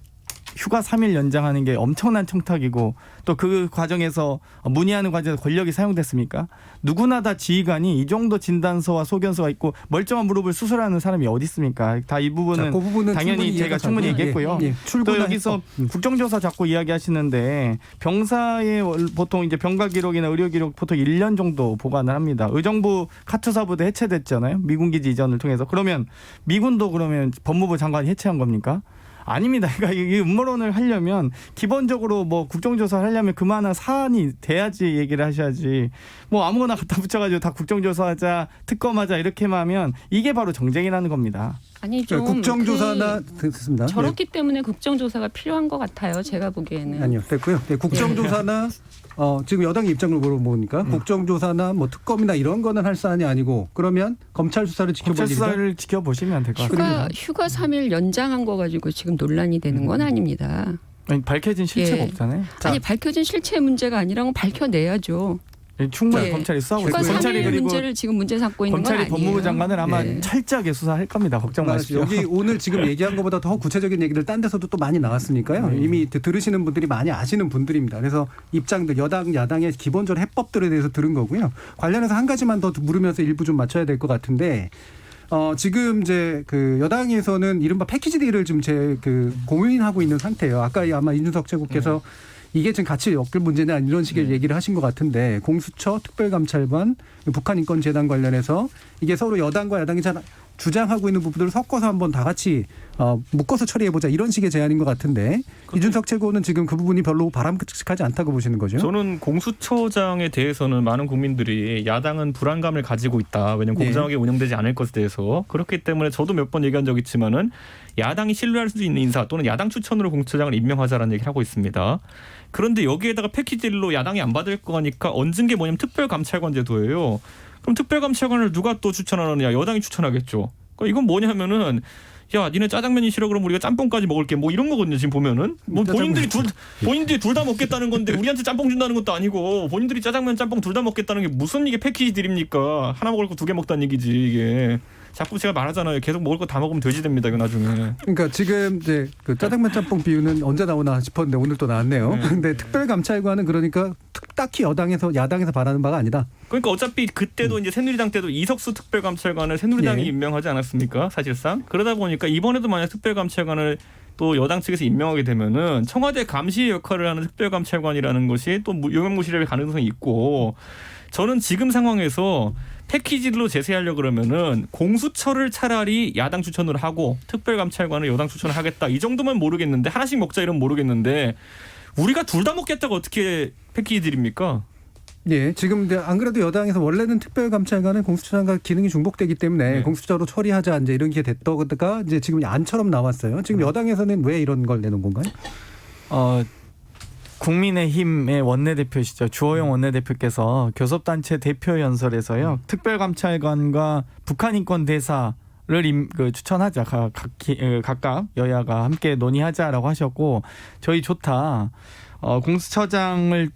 G: 휴가 3일 연장하는 게 엄청난 청탁이고 또 그 과정에서 문의하는 과정에서 권력이 사용됐습니까? 누구나 다 지휘관이 이 정도 진단서와 소견서가 있고 멀쩡한 무릎을 수술하는 사람이 어디 있습니까? 다 이 부분은
B: 그
G: 당연히 제가 충분히 얘기했고요. 또 여기서 국정조사 자꾸 이야기하시는데 병사의 보통 이제 병가 기록이나 의료 기록 보통 1년 정도 보관을 합니다. 의정부 카투사부대 해체됐잖아요. 미군 기지 이전을 통해서. 그러면 미군도 그러면 법무부 장관이 해체한 겁니까? 아닙니다. 그러니까 이 음모론을 하려면 기본적으로 뭐 국정조사를 하려면 그만한 사안이 돼야지 얘기를 하셔야지 뭐 아무거나 갖다 붙여가지고 다 국정조사하자 특검하자 이렇게만 하면 이게 바로 정쟁이라는 겁니다.
E: 아니 좀
B: 국정조사나 됐습니다.
E: 저렇기 때문에 국정조사가 필요한 것 같아요. 제가 보기에는.
B: 아니요. 됐고요. 국정조사나 지금 여당의 입장을 물어보니까 국정조사나 뭐 특검이나 이런 거는 할 사안이 아니고 그러면 검찰 수사를 지켜볼
G: 검찰 수사를 지켜보시면 될 것 같습니다.
E: 휴가 3일 연장한 거 가지고 지금 논란이 되는 건 아닙니다.
G: 아니, 밝혀진 실체가 없잖아요.
E: 아니 밝혀진 실체 문제가 아니라 밝혀내야죠.
G: 충분히
E: 네.
G: 검찰이 수사하고
E: 휴가
G: 있어요.
E: 3일
G: 그리고
E: 문제를 지금 문제 삼고 있는 건
G: 검찰이
E: 아니에요.
G: 법무부 장관을 아마
E: 네.
G: 철저하게 수사할 겁니다. 걱정 마십시오.
B: 여기 오늘 지금 얘기한 것보다 더 구체적인 얘기들 딴 데서도 또 많이 나왔으니까요. 이미 들으시는 분들이 많이 아시는 분들입니다. 그래서 입장들 여당 야당의 기본적인 해법들에 대해서 들은 거고요. 관련해서 한 가지만 더 물으면서 일부 좀 맞춰야 될 것 같은데 지금 이제 그 여당에서는 이른바 패키지 딜을 지금 고민하고 있는 상태예요. 아까 아마 이준석 최고께서 이게 지금 같이 엮을 문제냐 이런 식의 얘기를 하신 것 같은데 공수처, 특별감찰관, 북한인권재단 관련해서 이게 서로 여당과 야당이 잘 주장하고 있는 부분들을 섞어서 한번 다 같이 묶어서 처리해보자 이런 식의 제안인 것 같은데 이준석 최고는 지금 그 부분이 별로 바람직하지 않다고 보시는 거죠?
D: 저는 공수처장에 대해서는 많은 국민들이 야당은 불안감을 가지고 있다. 왜냐하면 공정하게 운영되지 않을 것에 대해서. 그렇기 때문에 저도 몇 번 얘기한 적 있지만은 야당이 신뢰할 수 있는 인사 또는 야당 추천으로 공수처장을 임명하자라는 얘기를 하고 있습니다. 그런데 여기에다가 패키지로 야당이 안 받을 거니까 얹은 게 뭐냐면 특별감찰관 제도예요. 그럼 특별감찰관을 누가 또 추천하느냐? 여당이 추천하겠죠. 그러니까 이건 뭐냐면은 야, 니네 짜장면이 싫어 그럼 우리가 짬뽕까지 먹을게. 뭐 이런 거거든요. 지금 보면은 뭐 본인들이 둘 다 먹겠다는 건데 우리한테 짬뽕 준다는 것도 아니고 본인들이 짜장면 짬뽕 둘 다 먹겠다는 게 무슨 이게 패키지 딜입니까? 하나 먹을 거 2개 먹다는 얘기지 이게. 자꾸 제가 말하잖아요. 계속 먹을 거 다 먹으면 돼지 됩니다. 이거 나중에.
B: 그러니까 지금 이제 그 짜장면 짬뽕 비유는 언제 나오나 싶었는데 오늘 또 나왔네요. 그런데 특별감찰관은 그러니까 딱히 야당에서 바라는 바가 아니다.
D: 그러니까 어차피 그때도 이제 새누리당 때도 이석수 특별감찰관을 새누리당이
B: 예.
D: 임명하지 않았습니까? 사실상. 그러다 보니까 이번에도 만약 특별감찰관을 또 여당 측에서 임명하게 되면은 청와대 감시 역할을 하는 특별감찰관이라는 것이 또 유명무실할 가능성이 있고 저는 지금 상황에서 패키지로 제시하려고 그러면은 공수처를 차라리 야당 추천으로 하고 특별감찰관을 여당 추천을 하겠다. 이 정도면 모르겠는데 하나씩 먹자 이러면 모르겠는데 우리가 둘 다 먹겠다고 어떻게 패키지들입니까?
B: 예, 지금 안 그래도 여당에서 원래는 특별감찰관은 공수처장과 기능이 중복되기 때문에 공수처로 처리하자 이제 이런 게 됐다가 이제 지금 안처럼 나왔어요. 지금 여당에서는 왜 이런 걸 내놓은 건가요?
G: 국민의힘의 원내대표시죠. 주호영 원내대표께서 교섭단체 대표연설에서요. 특별감찰관과 북한인권대사를 추천하자. 각각 여야가 함께 논의하자라고 하셨고 저희 좋다. 공수처장을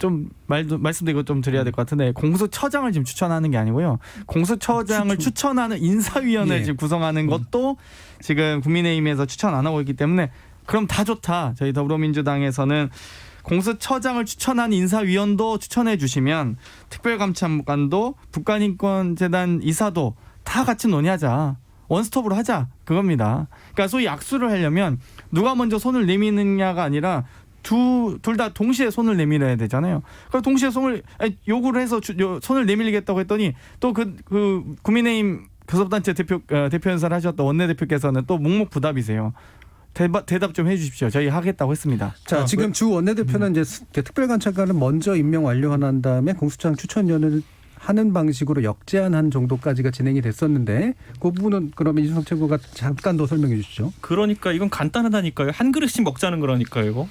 G: 좀 말씀드리고 좀 드려야 될 것 같은데 공수처장을 지금 추천하는 게 아니고요. 공수처장을 추천하는 인사위원회를 지금 구성하는 것도 지금 국민의힘에서 추천 안 하고 있기 때문에 그럼 다 좋다. 저희 더불어민주당에서는 공수처장을 추천한 인사위원도 추천해 주시면 특별감찰관도 북한인권재단 이사도 다 같이 논의하자. 원스톱으로 하자. 그겁니다. 그러니까 소위 악수를 하려면 누가 먼저 손을 내미느냐가 아니라 둘 다 동시에 손을 내밀어야 되잖아요. 그러니까 동시에 요구를 해서 손을 내밀겠다고 했더니 또 그 국민의힘 교섭단체 대표연설 하셨던 원내대표께서는 또 묵묵부답이세요. 대답 좀 해주십시오. 저희 하겠다고 했습니다.
B: 자, 지금 주 원내대표는 이제 특별감찰관을 먼저 임명 완료한 다음에 공수처장 추천위원회를 하는 방식으로 역제안한 정도까지가 진행이 됐었는데 그 부분은 그러면 이준석 최고가 잠깐 더 설명해 주시죠.
D: 그러니까 이건 간단하다니까요. 한 그릇씩 먹자는 거라니까요. 이거.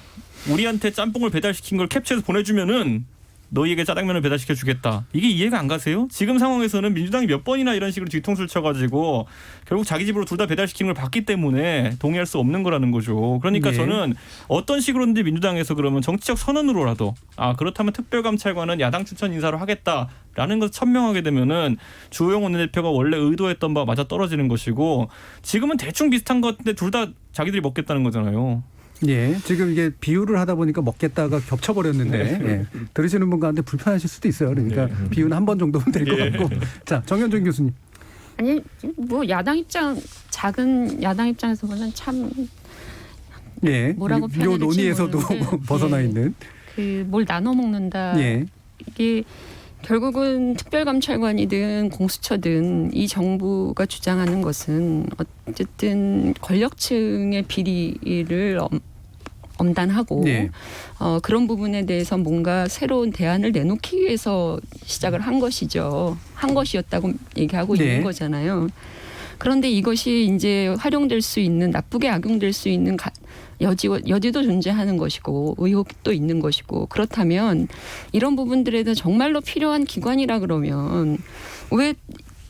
D: 우리한테 짬뽕을 배달시킨 걸 캡처해서 보내주면은 너희에게 짜장면을 배달시켜 주겠다. 이게 이해가 안 가세요? 지금 상황에서는 민주당이 몇 번이나 이런 식으로 뒤통수를 쳐가지고 결국 자기 집으로 둘 다 배달시키는 걸 봤기 때문에 동의할 수 없는 거라는 거죠. 그러니까 저는 어떤 식으로든지 민주당에서 그러면 정치적 선언으로라도 그렇다면 특별감찰관은 야당 추천 인사로 하겠다라는 것을 천명하게 되면은 주호영 원내대표가 원래 의도했던 바와 맞아 떨어지는 것이고 지금은 대충 비슷한 것 같은데 둘 다 자기들이 먹겠다는 거잖아요.
B: 예, 지금 이게 비유를 하다 보니까 먹겠다가 겹쳐버렸는데 예, 들으시는 분 가운데 불편하실 수도 있어요. 그러니까 비유는 한 번 정도면 될 것 같고. 자, 정현준 교수님.
E: 아니 뭐 작은 야당 입장에서 보면 참 뭐라고 표현해야
B: 요
E: 될지
B: 논의에서도
E: 모르는데,
B: 벗어나 있는.
E: 뭘 나눠 먹는다. 이게 결국은 특별감찰관이든 공수처든 이 정부가 주장하는 것은 어쨌든 권력층의 비리를 엄단하고 그런 부분에 대해서 뭔가 새로운 대안을 내놓기 위해서 시작을 한 것이죠. 한 것이었다고 얘기하고 있는 거잖아요. 그런데 이것이 이제 활용될 수 있는 나쁘게 악용될 수 있는 여지도 존재하는 것이고 의혹도 있는 것이고 그렇다면 이런 부분들에 대해서 정말로 필요한 기관이라 그러면 왜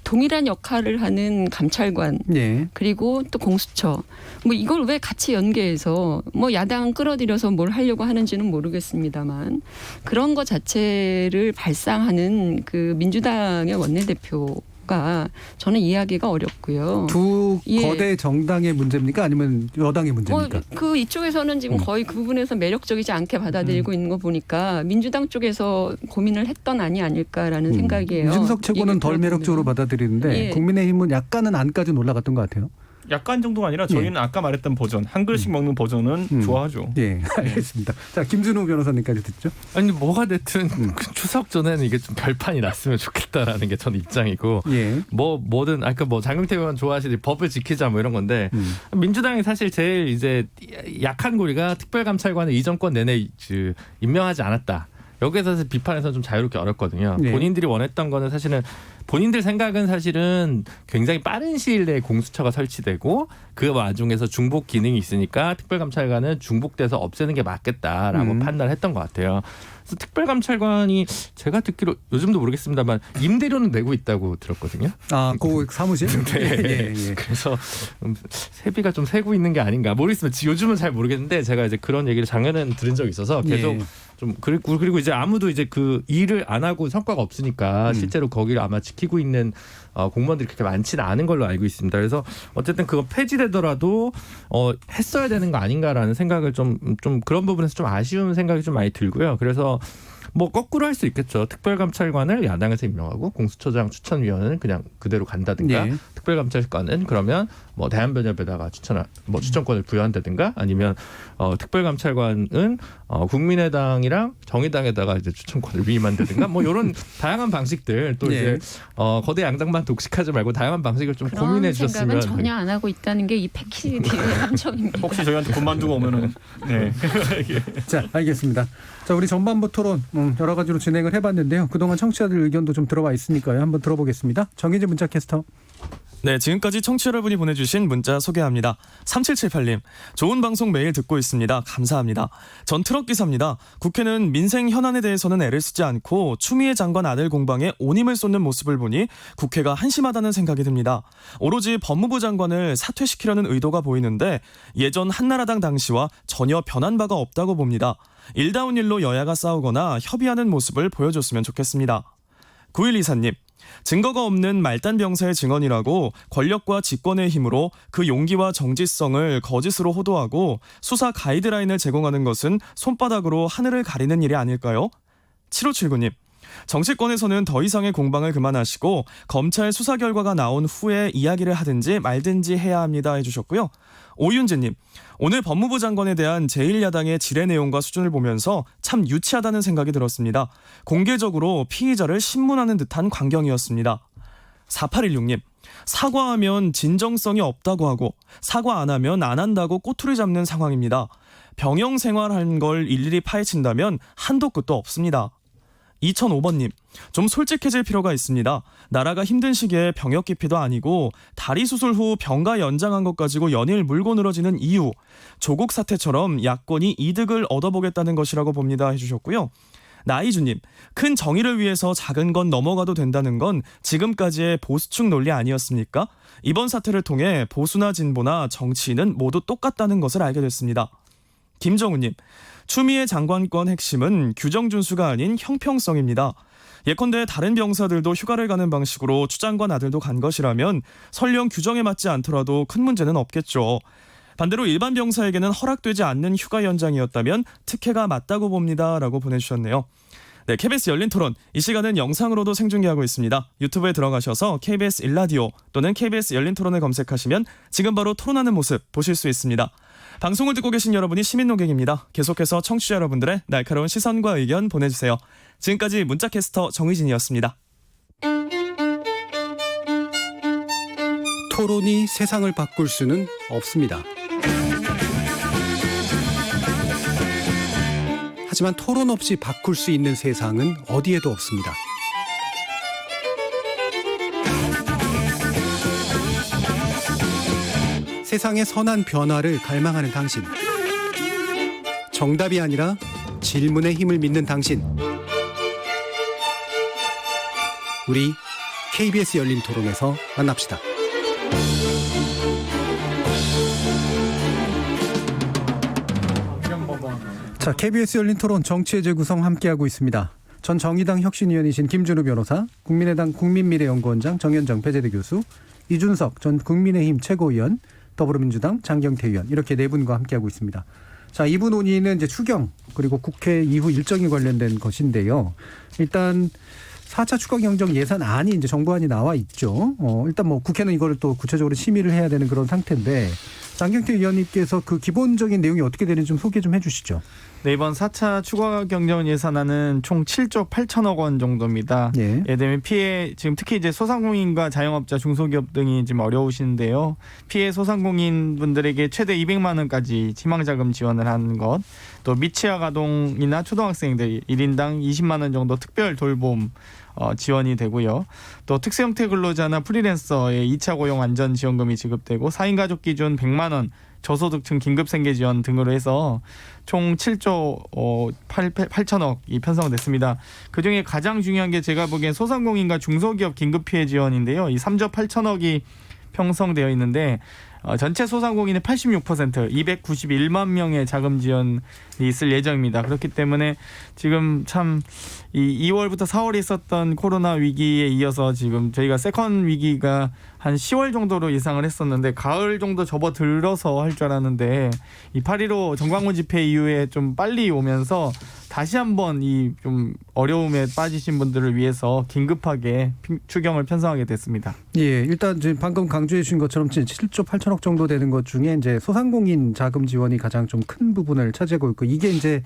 E: 동일한 역할을 하는 감찰관
B: 예.
E: 그리고 또 공수처 뭐 이걸 왜 같이 연계해서 뭐 야당 끌어들여서 뭘 하려고 하는지는 모르겠습니다만 그런 것 자체를 발상하는 그 민주당의 원내대표가 저는 이해하기가 어렵고요.
B: 두
E: 예.
B: 거대 정당의 문제입니까? 아니면 여당의 문제입니까?
E: 그 이쪽에서는 지금 거의 그 부분에서 매력적이지 않게 받아들이고 있는 거 보니까 민주당 쪽에서 고민을 했던 안이 아닐까라는 생각이에요.
B: 이준석 최고는 덜
E: 얘기
B: 매력적으로
E: 들어보면.
B: 받아들이는데
E: 예.
B: 국민의힘은 약간은 안까지는 올라갔던 것 같아요.
D: 약간 정도가 아니라 저희는 아까 말했던 버전 한 글씩 먹는 버전은 좋아하죠.
B: 예, 알겠습니다. 자, 김준우 변호사님까지 듣죠.
F: 아니 뭐가 됐든 그 추석 전에는 이게 좀 별판이 났으면 좋겠다라는 게 전 입장이고
B: 예.
F: 뭐든 아까 뭐 장경태 의원 좋아하시는 법을 지키자 뭐 이런 건데 민주당이 사실 제일 이제 약한 고리가 특별감찰관을 이 정권 내내 임명하지 않았다. 여기에서 비판에서 좀 자유롭게 어렵거든요.
B: 네.
F: 본인들이 원했던 거는 사실은 본인들 생각은 사실은 굉장히 빠른 시일 내에 공수처가 설치되고 그 와중에서 중복 기능이 있으니까 특별감찰관은 중복돼서 없애는 게 맞겠다라고 판단을 했던 것 같아요. 그래서 특별감찰관이 제가 듣기로 요즘도 모르겠습니다만 임대료는 내고 있다고 들었거든요.
B: 아, 그 사무실?
F: 네.
B: 예, 예.
F: 그래서 세비가 좀 새고 있는 게 아닌가 모르겠습니다. 요즘은 잘 모르겠는데 제가 이제 그런 얘기를 작년에는 들은 적이 있어서 계속
B: 예.
F: 좀 그리고 이제 아무도 이제 그 일을 안 하고 성과가 없으니까 실제로 거기를 아마 지키고 있는 공무원들이 그렇게 많지는 않은 걸로 알고 있습니다. 그래서 어쨌든 그거 폐지되더라도 했어야 되는 거 아닌가라는 생각을 좀 그런 부분에서 좀 아쉬운 생각이 좀 많이 들고요. 그래서 뭐 거꾸로 할 수 있겠죠. 특별감찰관을 야당에서 임명하고 공수처장 추천위원은 그냥 그대로 간다든가
B: 네.
F: 특별감찰관은 그러면 뭐 대한변협에다가 추천권을 부여한다든가 아니면 특별감찰관은 국민의당이랑 정의당에다가 이제 추천권을 위임한다든가 뭐 이런 다양한 방식들 또
B: 네.
F: 이제 거대 양당만 독식하지 말고 다양한 방식을 좀 고민해
E: 그런 생각은
F: 주셨으면.
E: 전혀 안 하고 있다는 게 이 패키지의 함정입니다.
D: 혹시 저희한테 군만두고 오면은 네.
B: 자, 알겠습니다. 자, 우리 전반부 토론 여러 가지로 진행을 해봤는데요. 그동안 청취자들 의견도 좀 들어와 있으니까요. 한번 들어보겠습니다. 정의진 문자캐스터.
H: 네, 지금까지 청취자 여러분이 보내주신 문자 소개합니다. 3778님, 좋은 방송 매일 듣고 있습니다. 감사합니다. 전 트럭 기사입니다. 국회는 민생 현안에 대해서는 애를 쓰지 않고 추미애 장관 아들 공방에 온 힘을 쏟는 모습을 보니 국회가 한심하다는 생각이 듭니다. 오로지 법무부 장관을 사퇴시키려는 의도가 보이는데 예전 한나라당 당시와 전혀 변한 바가 없다고 봅니다. 일다운 일로 여야가 싸우거나 협의하는 모습을 보여줬으면 좋겠습니다. 9124님, 증거가 없는 말단 병사의 증언이라고 권력과 직권의 힘으로 그 용기와 정직성을 거짓으로 호도하고 수사 가이드라인을 제공하는 것은 손바닥으로 하늘을 가리는 일이 아닐까요? 7579님, 정치권에서는 더 이상의 공방을 그만하시고 검찰 수사 결과가 나온 후에 이야기를 하든지 말든지 해야 합니다 해주셨고요. 오윤재님, 오늘 법무부 장관에 대한 제1야당의 질의 내용과 수준을 보면서 참 유치하다는 생각이 들었습니다. 공개적으로 피의자를 신문하는 듯한 광경이었습니다. 4816님, 사과하면 진정성이 없다고 하고 사과 안 하면 안 한다고 꼬투리 잡는 상황입니다. 병영 생활한 걸 일일이 파헤친다면 한도 끝도 없습니다. 2005번님, 좀 솔직해질 필요가 있습니다. 나라가 힘든 시기에 병역 기피도 아니고 다리 수술 후 병가 연장한 것 가지고 연일 물고 늘어지는 이유, 조국 사태처럼 야권이 이득을 얻어보겠다는 것이라고 봅니다 해주셨고요. 나이주님, 큰 정의를 위해서 작은 건 넘어가도 된다는 건 지금까지의 보수축 논리 아니었습니까? 이번 사태를 통해 보수나 진보나 정치인은 모두 똑같다는 것을 알게 됐습니다. 김정우님, 추미애 장관권 핵심은 규정 준수가 아닌 형평성입니다. 예컨대 다른 병사들도 휴가를 가는 방식으로 추 장관 아들도 간 것이라면 설령 규정에 맞지 않더라도 큰 문제는 없겠죠. 반대로 일반 병사에게는 허락되지 않는 휴가 연장이었다면 특혜가 맞다고 봅니다 라고 보내주셨네요. 네, KBS 열린 토론, 이 시간은 영상으로도 생중계하고 있습니다. 유튜브에 들어가셔서 KBS 일라디오 또는 KBS 열린 토론을 검색하시면 지금 바로 토론하는 모습 보실 수 있습니다. 방송을 듣고 계신 여러분이 시민 노객입니다. 계속해서 청취자 여러분들의 날카로운 시선과 의견 보내주세요. 지금까지 문자캐스터 정의진이었습니다.
B: 토론이 세상을 바꿀 수는 없습니다. 하지만 토론 없이 바꿀 수 있는 세상은 어디에도 없습니다. 세상의 선한 변화를 갈망하는 당신. 정답이 아니라 질문의 힘을 믿는 당신. 우리 KBS 열린 토론에서 만납시다. 자, KBS 열린 토론 정치의 재구성 함께하고 있습니다. 전 정의당 혁신위원이신 김준우 변호사, 국민의당 국민미래연구원장 정현정 배재대 교수, 이준석 전 국민의힘 최고위원, 더불어민주당 장경태 의원 이렇게 네 분과 함께하고 있습니다. 자, 이분 논의는 이제 추경 그리고 국회 이후 일정이 관련된 것인데요. 일단 4차 추가 경정 예산안이 이제 정부안이 나와 있죠. 일단 뭐 국회는 이걸 또 구체적으로 심의를 해야 되는 그런 상태인데 장경태 의원님께서 그 기본적인 내용이 어떻게 되는지 좀 소개 좀 해주시죠.
G: 네, 이번 4차 추가 경정 예산안은 총 7조 8천억 원 정도입니다.
B: 예.
G: 예를 들면 피해 지금 특히 이제 소상공인과 자영업자, 중소기업 등이 지금 어려우신데요. 피해 소상공인 분들에게 최대 200만 원까지 희망자금 지원을 하는 것, 또 미취학 아동이나 초등학생들 1인당 20만 원 정도 특별 돌봄 지원이 되고요. 또 특수형태 근로자나 프리랜서의 2차 고용 안전 지원금이 지급되고 4인 가족 기준 100만 원 저소득층 긴급 생계 지원 등으로 해서 총 7조 8천억이 편성됐습니다. 그중에 가장 중요한 게 제가 보기엔 소상공인과 중소기업 긴급 피해 지원인데요. 이 3조 8천억이 편성되어 있는데 전체 소상공인의 86% 291만 명의 자금 지원이 있을 예정입니다. 그렇기 때문에 지금 참 이 2월부터 4월에 있었던 코로나 위기에 이어서 지금 저희가 세컨 위기가 한 10월 정도로 예상을 했었는데 가을 정도 접어들어서 할 줄 알았는데 이 8.15 정광훈 집회 이후에 좀 빨리 오면서 다시 한번 이 좀 어려움에 빠지신 분들을 위해서 긴급하게 추경을 편성하게 됐습니다.
B: 예, 일단 지금 방금 강조해 주신 것처럼 7조 8천억 정도 되는 것 중에 이제 소상공인 자금 지원이 가장 좀 큰 부분을 차지하고 있고 이게 이제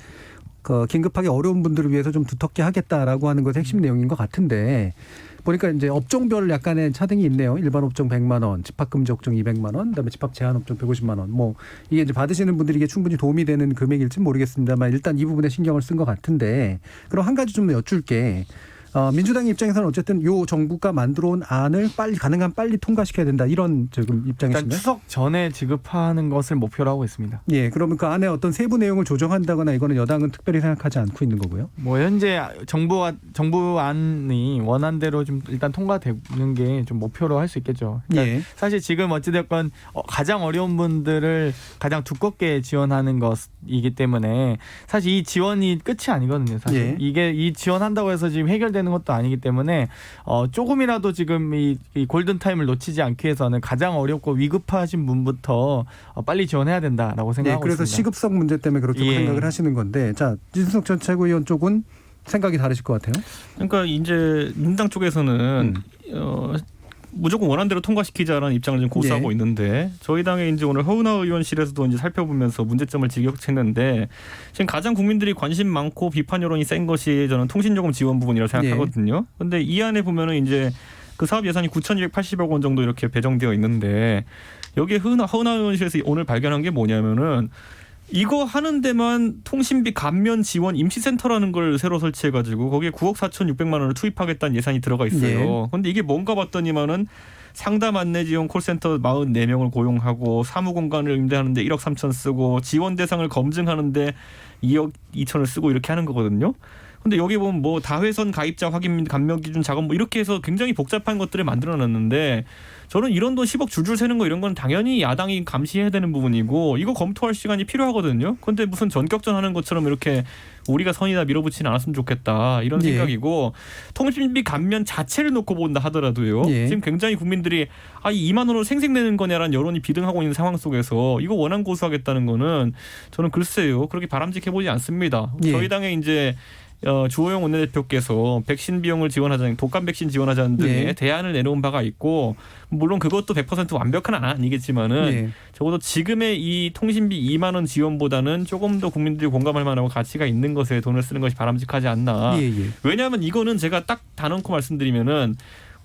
B: 그 긴급하게 어려운 분들을 위해서 좀 두텁게 하겠다라고 하는 것의 핵심 내용인 것 같은데 보니까 이제 업종별 약간의 차등이 있네요. 일반 업종 100만 원, 집합금지 업종 200만 원, 그다음에 집합 제한 업종 150만 원. 뭐 이게 이제 받으시는 분들이 이게 충분히 도움이 되는 금액일지 모르겠습니다만 일단 이 부분에 신경을 쓴 것 같은데 그럼 한 가지 좀 여쭐게. 민주당 입장에서는 어쨌든 요 정부가 만들어온 안을 가능한 빨리 통과시켜야 된다 이런 지금 입장이신가요?
G: 일단 추석 전에 지급하는 것을 목표로 하고 있습니다.
B: 예, 그러면 그 안에 어떤 세부 내용을 조정한다거나 이거는 여당은 특별히 생각하지 않고 있는 거고요.
G: 뭐 현재 정부안이 원안대로 좀 일단 통과되는 게 좀 목표로 할 수 있겠죠. 그러니까
B: 예.
G: 사실 지금 어찌됐건 가장 어려운 분들을 가장 두껍게 지원하는 것이기 때문에 사실 이 지원이 끝이 아니거든요. 사실
B: 예.
G: 이게 이 지원한다고 해서 지금 해결되는 것도 아니기 때문에 조금이라도 지금 이 골든 타임을 놓치지 않기 위해서는 가장 어렵고 위급하신 분부터 빨리 지원해야 된다라고 생각하고
B: 그래서
G: 있습니다.
B: 시급성 문제 때문에 그렇게
G: 예.
B: 생각을 하시는 건데, 자 이준석 전 최고위원 쪽은 생각이 다르실 것 같아요.
D: 그러니까 이제 민주당 쪽에서는 무조건 원안대로 통과시키자라는 입장을 지금 고수하고
B: 네.
D: 있는데 저희 당의 이제 오늘 허은하 의원실에서도 이제 살펴보면서 문제점을 지적했는데 지금 가장 국민들이 관심 많고 비판 여론이 센 것이 저는 통신요금 지원 부분이라고 생각하거든요. 그런데 이 안에 보면은 이제 그 사업 예산이 9,280억 원 정도 이렇게 배정되어 있는데 여기에 허은하 의원실에서 오늘 발견한 게 뭐냐면은 이거 하는 데만 통신비 감면 지원 임시센터라는 걸 새로 설치해가지고 거기에 9억 4,600만 원을 투입하겠다는 예산이 들어가 있어요. 그런데 이게 뭔가 봤더니만은 상담 안내 지원 콜센터 44명을 고용하고 사무공간을 임대하는데 1억 3천 쓰고 지원 대상을 검증하는데 2억 2천을 쓰고 이렇게 하는 거거든요. 근데 여기 보면 뭐 다회선 가입자 확인 및 감면 기준 작업 뭐 이렇게 해서 굉장히 복잡한 것들을 만들어놨는데 저는 이런 돈 10억 줄줄 세는 거 이런 건 당연히 야당이 감시해야 되는 부분이고 이거 검토할 시간이 필요하거든요. 그런데 무슨 전격전 하는 것처럼 이렇게 우리가 선이다 밀어붙이지 않았으면 좋겠다 이런 생각이고 통신비 감면 자체를 놓고 본다 하더라도요. 지금 굉장히 국민들이 이 2만 원으로 생색내는 거냐라는 여론이 비등하고 있는 상황 속에서 이거 원안 고수하겠다는 거는 저는 글쎄요. 그렇게 바람직해 보지 않습니다. 저희 당에 이제 주호영 원내대표께서 백신 비용을 지원하자는 독감 백신 지원하자는 등의 대안을 내놓은 바가 있고 물론 그것도 100% 완벽한 아니겠지만은 적어도 지금의 이 통신비 2만 원 지원보다는 조금 더 국민들이 공감할 만하고 가치가 있는 것에 돈을 쓰는 것이 바람직하지 않나. 왜냐하면 이거는 제가 딱 단언코 말씀드리면은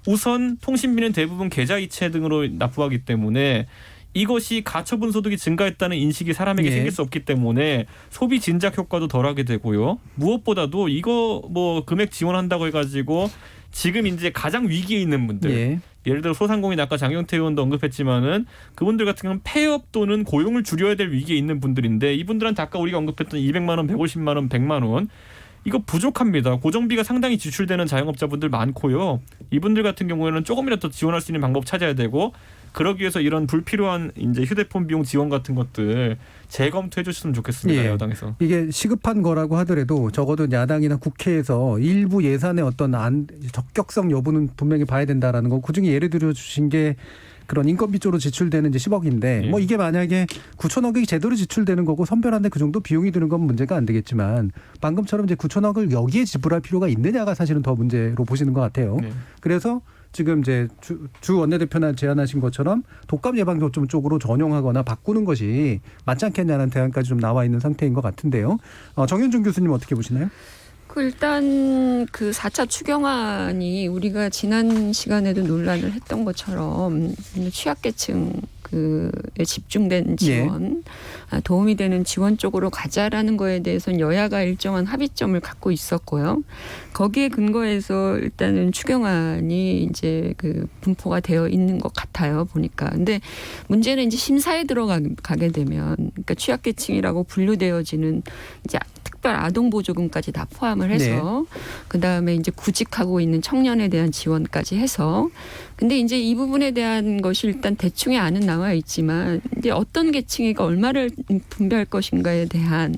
D: 우선 통신비는 대부분 계좌이체 등으로 납부하기 때문에 이것이 가처분 소득이 증가했다는 인식이 사람에게 생길 수 없기 때문에 소비 진작 효과도 덜하게 되고요. 무엇보다도 이거 뭐 금액 지원한다고 해가지고 지금 이제 가장 위기에 있는 분들 예를 들어 소상공인 아까 장경태 의원도 언급했지만은 그분들 같은 경우는 폐업 또는 고용을 줄여야 될 위기에 있는 분들인데 이분들한테 아까 우리가 언급했던 200만 원, 150만 원, 100만 원 이거 부족합니다. 고정비가 상당히 지출되는 자영업자분들 많고요. 이분들 같은 경우에는 조금이라도 지원할 수 있는 방법 찾아야 되고 그러기 위해서 이런 불필요한 이제 휴대폰 비용 지원 같은 것들 재검토해 주셨으면 좋겠습니다.
B: 예.
D: 여당에서.
B: 이게 시급한 거라고 하더라도 적어도 야당이나 국회에서 일부 예산의 어떤 적격성 여부는 분명히 봐야 된다라는 거. 그중에 예를 들어 주신 게 그런 인건비 쪽으로 지출되는 이제 10억인데
D: 예.
B: 뭐 이게 만약에 9천억이 제대로 지출되는 거고 선별하는데 그 정도 비용이 드는 건 문제가 안 되겠지만 방금처럼 이제 9천억을 여기에 지불할 필요가 있느냐가 사실은 더 문제로 보시는 것 같아요.
D: 네.
B: 그래서 지금 이제 주 원내대표나 제안하신 것처럼 독감 예방 접종 쪽으로 전용하거나 바꾸는 것이 맞지 않겠냐는 대안까지 좀 나와 있는 상태인 것 같은데요. 정현준 교수님 어떻게 보시나요?
E: 일단 그 4차 추경안이 우리가 지난 시간에도 논란을 했던 것처럼 취약계층 그에 집중된 지원, 도움이 되는 지원 쪽으로 가자라는 거에 대해서는 여야가 일정한 합의점을 갖고 있었고요. 거기에 근거해서 일단은 추경안이 이제 그 분포가 되어 있는 것 같아요. 보니까. 근데 문제는 이제 심사에 들어가게 되면, 그러니까 취약계층이라고 분류되어지는 이제 특별 아동보조금까지 다 포함을 해서 그 다음에 이제 구직하고 있는 청년에 대한 지원까지 해서 근데 이제 이 부분에 대한 것이 일단 대충의 안은 나와 있지만 이제 어떤 계층이가 얼마를 분배할 것인가에 대한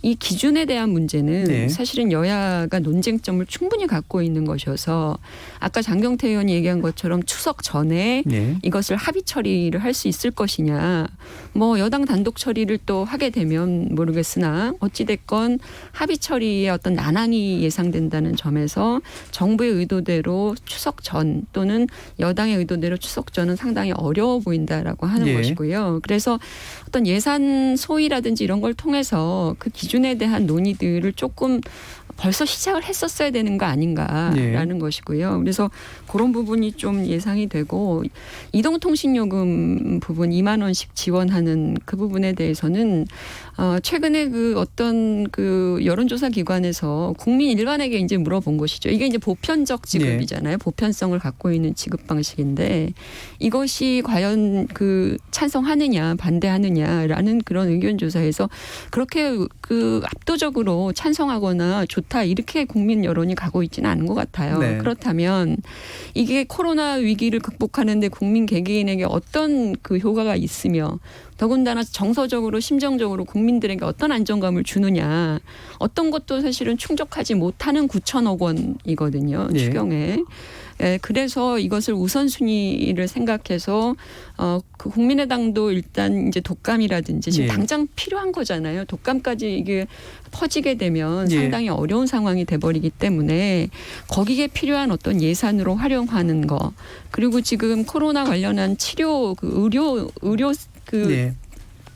E: 이 기준에 대한 문제는 사실은 여야가 논쟁점을 충분히 갖고 있는 것이어서 아까 장경태 의원이 얘기한 것처럼 추석 전에 이것을 합의 처리를 할 수 있을 것이냐. 뭐 여당 단독 처리를 또 하게 되면 모르겠으나 어찌됐건 합의 처리에 어떤 난항이 예상된다는 점에서 정부의 의도대로 추석 전 또는 여당의 의도대로 추석 전은 상당히 어려워 보인다라고 하는 것이고요. 그래서 어떤 예산 소위라든지 이런 걸 통해서 그 기준에 대한 논의들을 조금 벌써 시작을 했었어야 되는 거 아닌가라는 것이고요. 그래서 그런 부분이 좀 예상이 되고 이동통신요금 부분 2만 원씩 지원하는 그 부분에 대해서는 최근에 그 어떤 그 여론조사 기관에서 국민 일반에게 이제 물어본 것이죠. 이게 이제 보편적 지급이잖아요. 보편성을 갖고 있는 지급 방식인데 이것이 과연 그 찬성하느냐 반대하느냐라는 그런 의견 조사에서 그렇게 그 압도적으로 찬성하거나 좋다 이렇게 국민 여론이 가고 있지는 않은 것 같아요. 그렇다면 이게 코로나 위기를 극복하는데 국민 개개인에게 어떤 그 효과가 있으며 더군다나 정서적으로 심정적으로 국민들에게 어떤 안정감을 주느냐 어떤 것도 사실은 충족하지 못하는 9천억 원이거든요. 추경에. 그래서 이것을 우선순위를 생각해서 그 국민의당도 일단 이제 독감이라든지 지금 당장 필요한 거잖아요. 독감까지 이게 퍼지게 되면 상당히 어려운 상황이 돼버리기 때문에 거기에 필요한 어떤 예산으로 활용하는 거 그리고 지금 코로나 관련한 치료 그 의료 그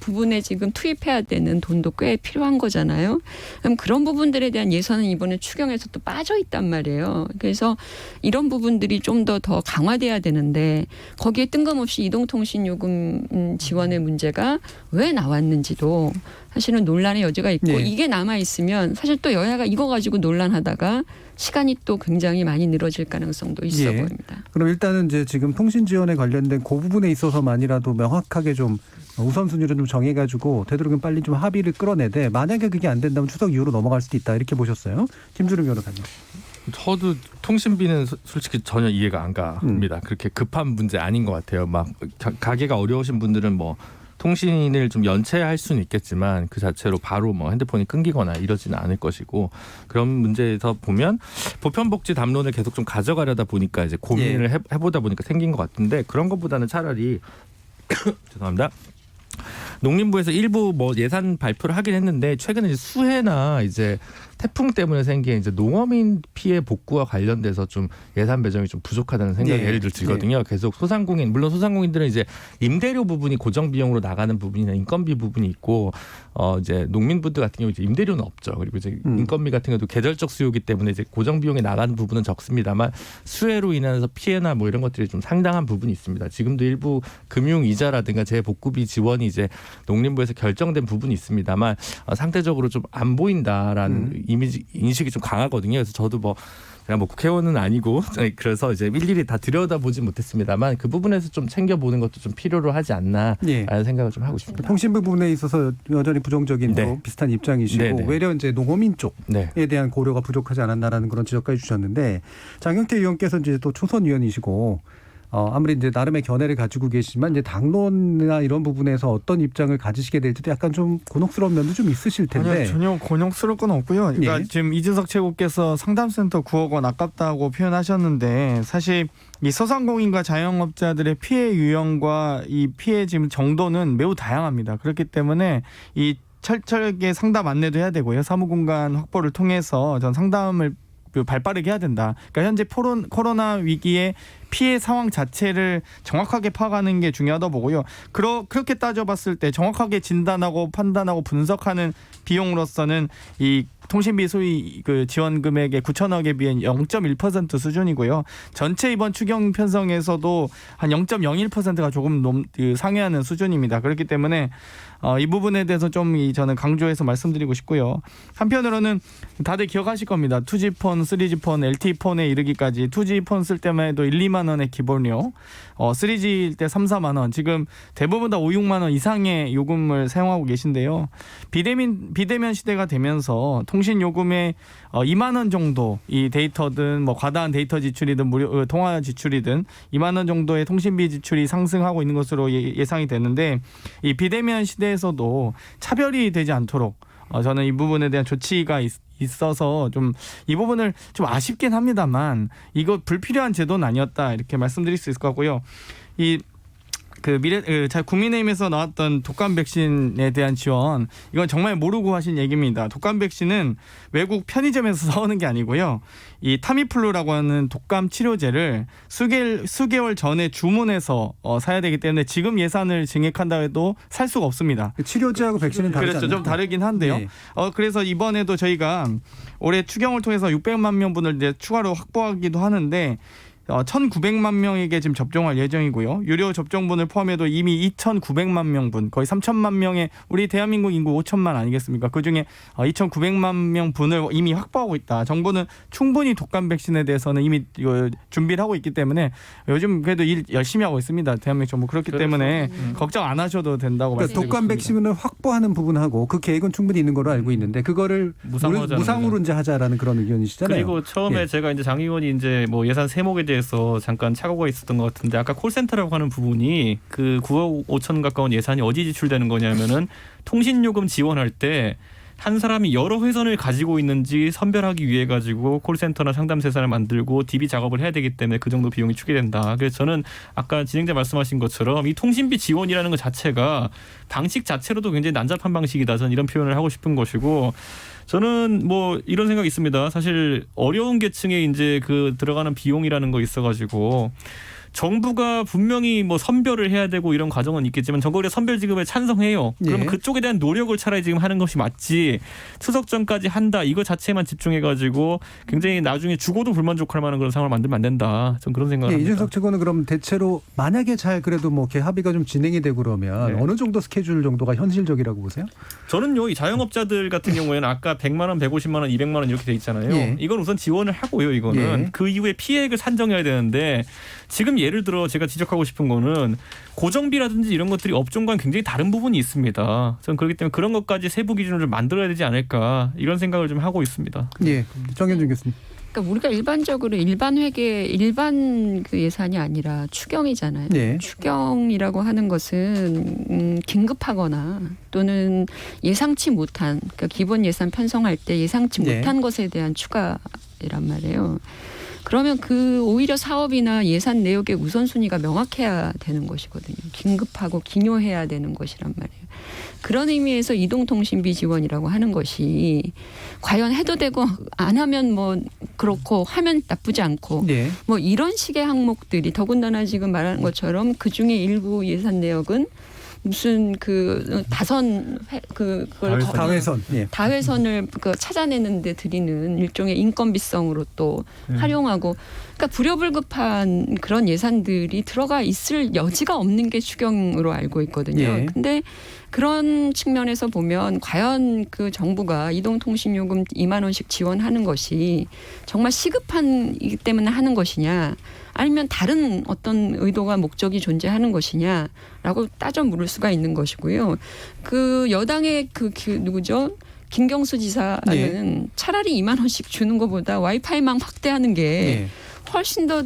E: 부분에 지금 투입해야 되는 돈도 꽤 필요한 거잖아요. 그럼 그런 부분들에 대한 예산은 이번에 추경에서 또 빠져 있단 말이에요. 그래서 이런 부분들이 좀 더 강화돼야 되는데 거기에 뜬금없이 이동통신요금 지원의 문제가 왜 나왔는지도 사실은 논란의 여지가 있고 이게 남아있으면 사실 또 여야가 이거 가지고 논란하다가 시간이 또 굉장히 많이 늘어질 가능성도 있어 보입니다.
B: 그럼 일단은 이제 지금 통신 지원에 관련된 그 부분에 있어서만이라도 명확하게 좀 우선순위를 좀 정해가지고 되도록이면 빨리 좀 합의를 끌어내되 만약에 그게 안 된다면 추석 이후로 넘어갈 수도 있다 이렇게 보셨어요. 김주름 변호사님.
F: 저도 통신비는 솔직히 전혀 이해가 안 갑니다. 그렇게 급한 문제 아닌 것 같아요. 막 가게가 어려우신 분들은 뭐 통신을 좀 연체할 수는 있겠지만 그 자체로 바로 뭐 핸드폰이 끊기거나 이러지는 않을 것이고 그런 문제에서 보면 보편복지 담론을 계속 좀 가져가려다 보니까 이제 고민을 해보다 보니까 생긴 것 같은데 그런 것보다는 차라리 죄송합니다. 농림부에서 일부 뭐 예산 발표를 하긴 했는데 최근에 이제 수해나 이제 태풍 때문에 생긴 이제 농어민 피해 복구와 관련돼서 좀 예산 배정이 좀 부족하다는 생각이 예를 들어 들거든요. 계속 소상공인 물론 소상공인들은 이제 임대료 부분이 고정 비용으로 나가는 부분이나 인건비 부분이 있고 이제 농민분들 같은 경우 이제 임대료는 없죠. 그리고 이제 인건비 같은 경우도 계절적 수요이기 때문에 이제 고정 비용에 나가는 부분은 적습니다만 수해로 인해서 피해나 뭐 이런 것들이 좀 상당한 부분이 있습니다. 지금도 일부 금융 이자라든가 재복구비 지원이 이제 농림부에서 결정된 부분이 있습니다만 상대적으로 좀 안 보인다라는 이미지 인식이 좀 강하거든요. 그래서 저도 제가 국회의원은 아니고 그래서 이제 일일이 다 들여다보지 못했습니다만 그 부분에서 좀 챙겨보는 것도 좀 필요로 하지 않나라는 생각을 좀 하고 싶습니다.
B: 통신부 부분에 있어서 여전히 부정적인 비슷한 입장이시고 외려 이제 농어민 쪽에 대한 고려가 부족하지 않았나라는 그런 지적까지 주셨는데 장경태 의원께서 이제 또 초선 의원이시고 아무리 이제 나름의 견해를 가지고 계시지만 이제 당론이나 이런 부분에서 어떤 입장을 가지시게 될지도 약간 좀 곤혹스러운 면도 좀 있으실 텐데.
G: 아니요, 전혀 곤혹스러울 건 없고요. 그러니까 지금 이준석 최고께서 상담센터 9억 원 아깝다고 표현하셨는데 사실 이 소상공인과 자영업자들의 피해 유형과 이 피해 지금 정도는 매우 다양합니다. 그렇기 때문에 이 철저하게 상담 안내도 해야 되고요. 사무공간 확보를 통해서 전 상담을 발빠르게 해야 된다. 그러니까 현재 코로나 위기의 피해 상황 자체를 정확하게 파악하는 게 중요하다고 보고요. 그렇게 따져봤을 때 정확하게 진단하고 판단하고 분석하는 비용으로서는 이 통신비 소위 그 지원 금액의 9천억에 비해 0.1% 수준이고요. 전체 이번 추경 편성에서도 한 0.01%가 조금 상회하는 수준입니다. 그렇기 때문에 이 부분에 대해서 좀 저는 강조해서 말씀드리고 싶고요. 한편으로는 다들 기억하실 겁니다. 2G폰, 3G폰, LTE폰에 이르기까지 2G폰 쓸 때만 해도 1, 2만 원의 기본료, 3G일 때 3, 4만 원, 지금 대부분 다 5, 6만 원 이상의 요금을 사용하고 계신데요. 비대면 시대가 되면서 통신 요금의 2만 원 정도 이 데이터든 과다한 데이터 지출이든 무료 통화 지출이든 2만 원 정도의 통신비 지출이 상승하고 있는 것으로 예상이 되는데 이 비대면 시대에서도 차별이 되지 않도록 저는 이 부분에 대한 조치가 있어서 좀 이 부분을 좀 아쉽긴 합니다만 이거 불필요한 제도는 아니었다 이렇게 말씀드릴 수 있을 것 같고요. 국민의힘에서 나왔던 독감 백신에 대한 지원, 이건 정말 모르고 하신 얘기입니다. 독감 백신은 외국 편의점에서 사오는 게 아니고요. 이 타미플루라고 하는 독감 치료제를 수개월 전에 주문해서 사야 되기 때문에 지금 예산을 증액한다 해도 살 수가 없습니다.
B: 치료제하고 백신은 다르지 않나요?
G: 그렇죠. 좀 다르긴 한데요. 그래서 이번에도 저희가 올해 추경을 통해서 600만 명분을 이제 추가로 확보하기도 하는데 1,900만 명에게 지금 접종할 예정이고요. 유료 접종분을 포함해도 이미 2,900만 명분, 거의 3천만 명의 우리 대한민국 인구 5천만 아니겠습니까? 그중에 2,900만 명분을 이미 확보하고 있다. 정부는 충분히 독감 백신에 대해서는 이미 준비를 하고 있기 때문에 요즘 그래도 일 열심히 하고 있습니다. 대한민국 정부. 그렇기 때문에 걱정 안 하셔도 된다고 말씀드리고
B: 독감 백신을 확보하는 부분하고 그 계획은 충분히 있는 걸로 알고 있는데 그거를 무상으로 이제 하자라는 그런 의견이시잖아요.
D: 그리고 처음에 제가 이제 장 의원이 이제 대해서 세목에 대해서 잠깐 착오가 있었던 것 같은데 아까 콜센터라고 하는 부분이 그 9억 5천 가까운 예산이 어디 지출되는 거냐면은 통신요금 지원할 때 한 사람이 여러 회선을 가지고 있는지 선별하기 위해 가지고 콜센터나 상담센터를 만들고 DB 작업을 해야 되기 때문에 그 정도 비용이 추계된다. 그래서 저는 아까 진행자 말씀하신 것처럼 이 통신비 지원이라는 것 자체가 방식 자체로도 굉장히 난잡한 방식이다. 저는 이런 표현을 하고 싶은 것이고 저는 이런 생각이 있습니다. 사실 어려운 계층에 이제 들어가는 비용이라는 거 있어가지고 정부가 분명히 선별을 해야 되고 이런 과정은 있겠지만 정거래 선별 지급에 찬성해요. 그러면 그쪽에 대한 노력을 차라리 지금 하는 것이 맞지 추석 전까지 한다 이거 자체만 집중해가지고 굉장히 나중에 죽어도 불만족할 만한 그런 상황을 만들면 안 된다. 저는 그런 생각을 합니다.
B: 이준석 측원은 그럼 대체로 만약에 잘 그래도 합의가 좀 진행이 되고 그러면 어느 정도 스케줄 정도가 현실적이라고 보세요?
D: 저는요 이 자영업자들 같은 경우에는 아까 100만 원, 150만 원, 200만 원 이렇게 돼 있잖아요. 이건 우선 지원을 하고요. 이거는 그 이후에 피해액을 산정해야 되는데 지금 예를 들어 제가 지적하고 싶은 거는 고정비라든지 이런 것들이 업종과는 굉장히 다른 부분이 있습니다. 저는 그렇기 때문에 그런 것까지 세부 기준을 좀 만들어야 되지 않을까 이런 생각을 좀 하고 있습니다.
B: 정현준 교수님.
E: 그러니까 우리가 일반적으로 일반 그 예산이 아니라 추경이잖아요. 추경이라고 하는 것은 긴급하거나 또는 예상치 못한 그러니까 기본 예산 편성할 때 예상치 못한 것에 대한 추가란 말이에요. 그러면 오히려 사업이나 예산 내역의 우선순위가 명확해야 되는 것이거든요. 긴급하고 기묘해야 되는 것이란 말이에요. 그런 의미에서 이동통신비 지원이라고 하는 것이 과연 해도 되고 안 하면 그렇고 하면 나쁘지 않고 이런 식의 항목들이 더군다나 지금 말하는 것처럼 그중에 일부 예산 내역은 무슨 다회선을 찾아내는데 드리는 일종의 인건비성으로 또 활용하고 그러니까 불효불급한 그런 예산들이 들어가 있을 여지가 없는 게 추경으로 알고 있거든요. 근데 그런 측면에서 보면 과연 그 정부가 이동통신요금 2만 원씩 지원하는 것이 정말 시급한이기 때문에 하는 것이냐 아니면 다른 어떤 의도가 목적이 존재하는 것이냐라고 따져 물을 수가 있는 것이고요. 그 여당의 누구죠? 김경수 지사는 차라리 2만 원씩 주는 것보다 와이파이망 확대하는 게 훨씬 더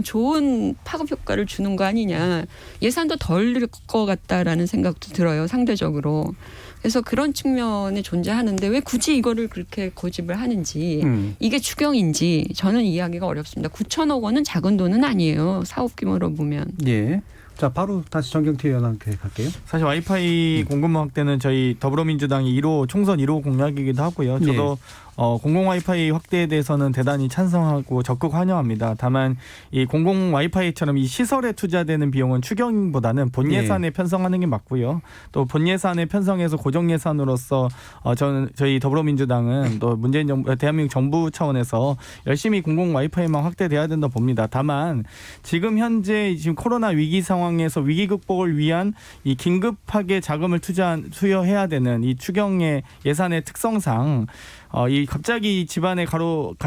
E: 좋은 파급 효과를 주는 거 아니냐. 예산도 덜 들 것 같다라는 생각도 들어요. 상대적으로. 그래서 그런 측면이 존재하는데 왜 굳이 이거를 그렇게 고집을 하는지 이게 추경인지 저는 이해하기가 어렵습니다. 9천억 원은 작은 돈은 아니에요. 사업 규모로 보면.
B: 예. 자, 바로 다시 정경태 의원한테 갈게요.
G: 사실 와이파이 공급망 확대는 저희 더불어민주당이 총선 1호 공약이기도 하고요. 저도 공공 와이파이 확대에 대해서는 대단히 찬성하고 적극 환영합니다. 다만 이 공공 와이파이처럼 이 시설에 투자되는 비용은 추경보다는 본 예산에 편성하는 게 맞고요. 또 본 예산에 편성해서 고정 예산으로서 저희 더불어민주당은 또 문재인 정부, 대한민국 정부 차원에서 열심히 공공 와이파이만 확대돼야 된다 봅니다. 다만 지금 현재 지금 코로나 위기 상황에서 위기 극복을 위한 이 긴급하게 자금을 투여해야 되는 이 추경의 예산의 특성상 이 갑자기 집안에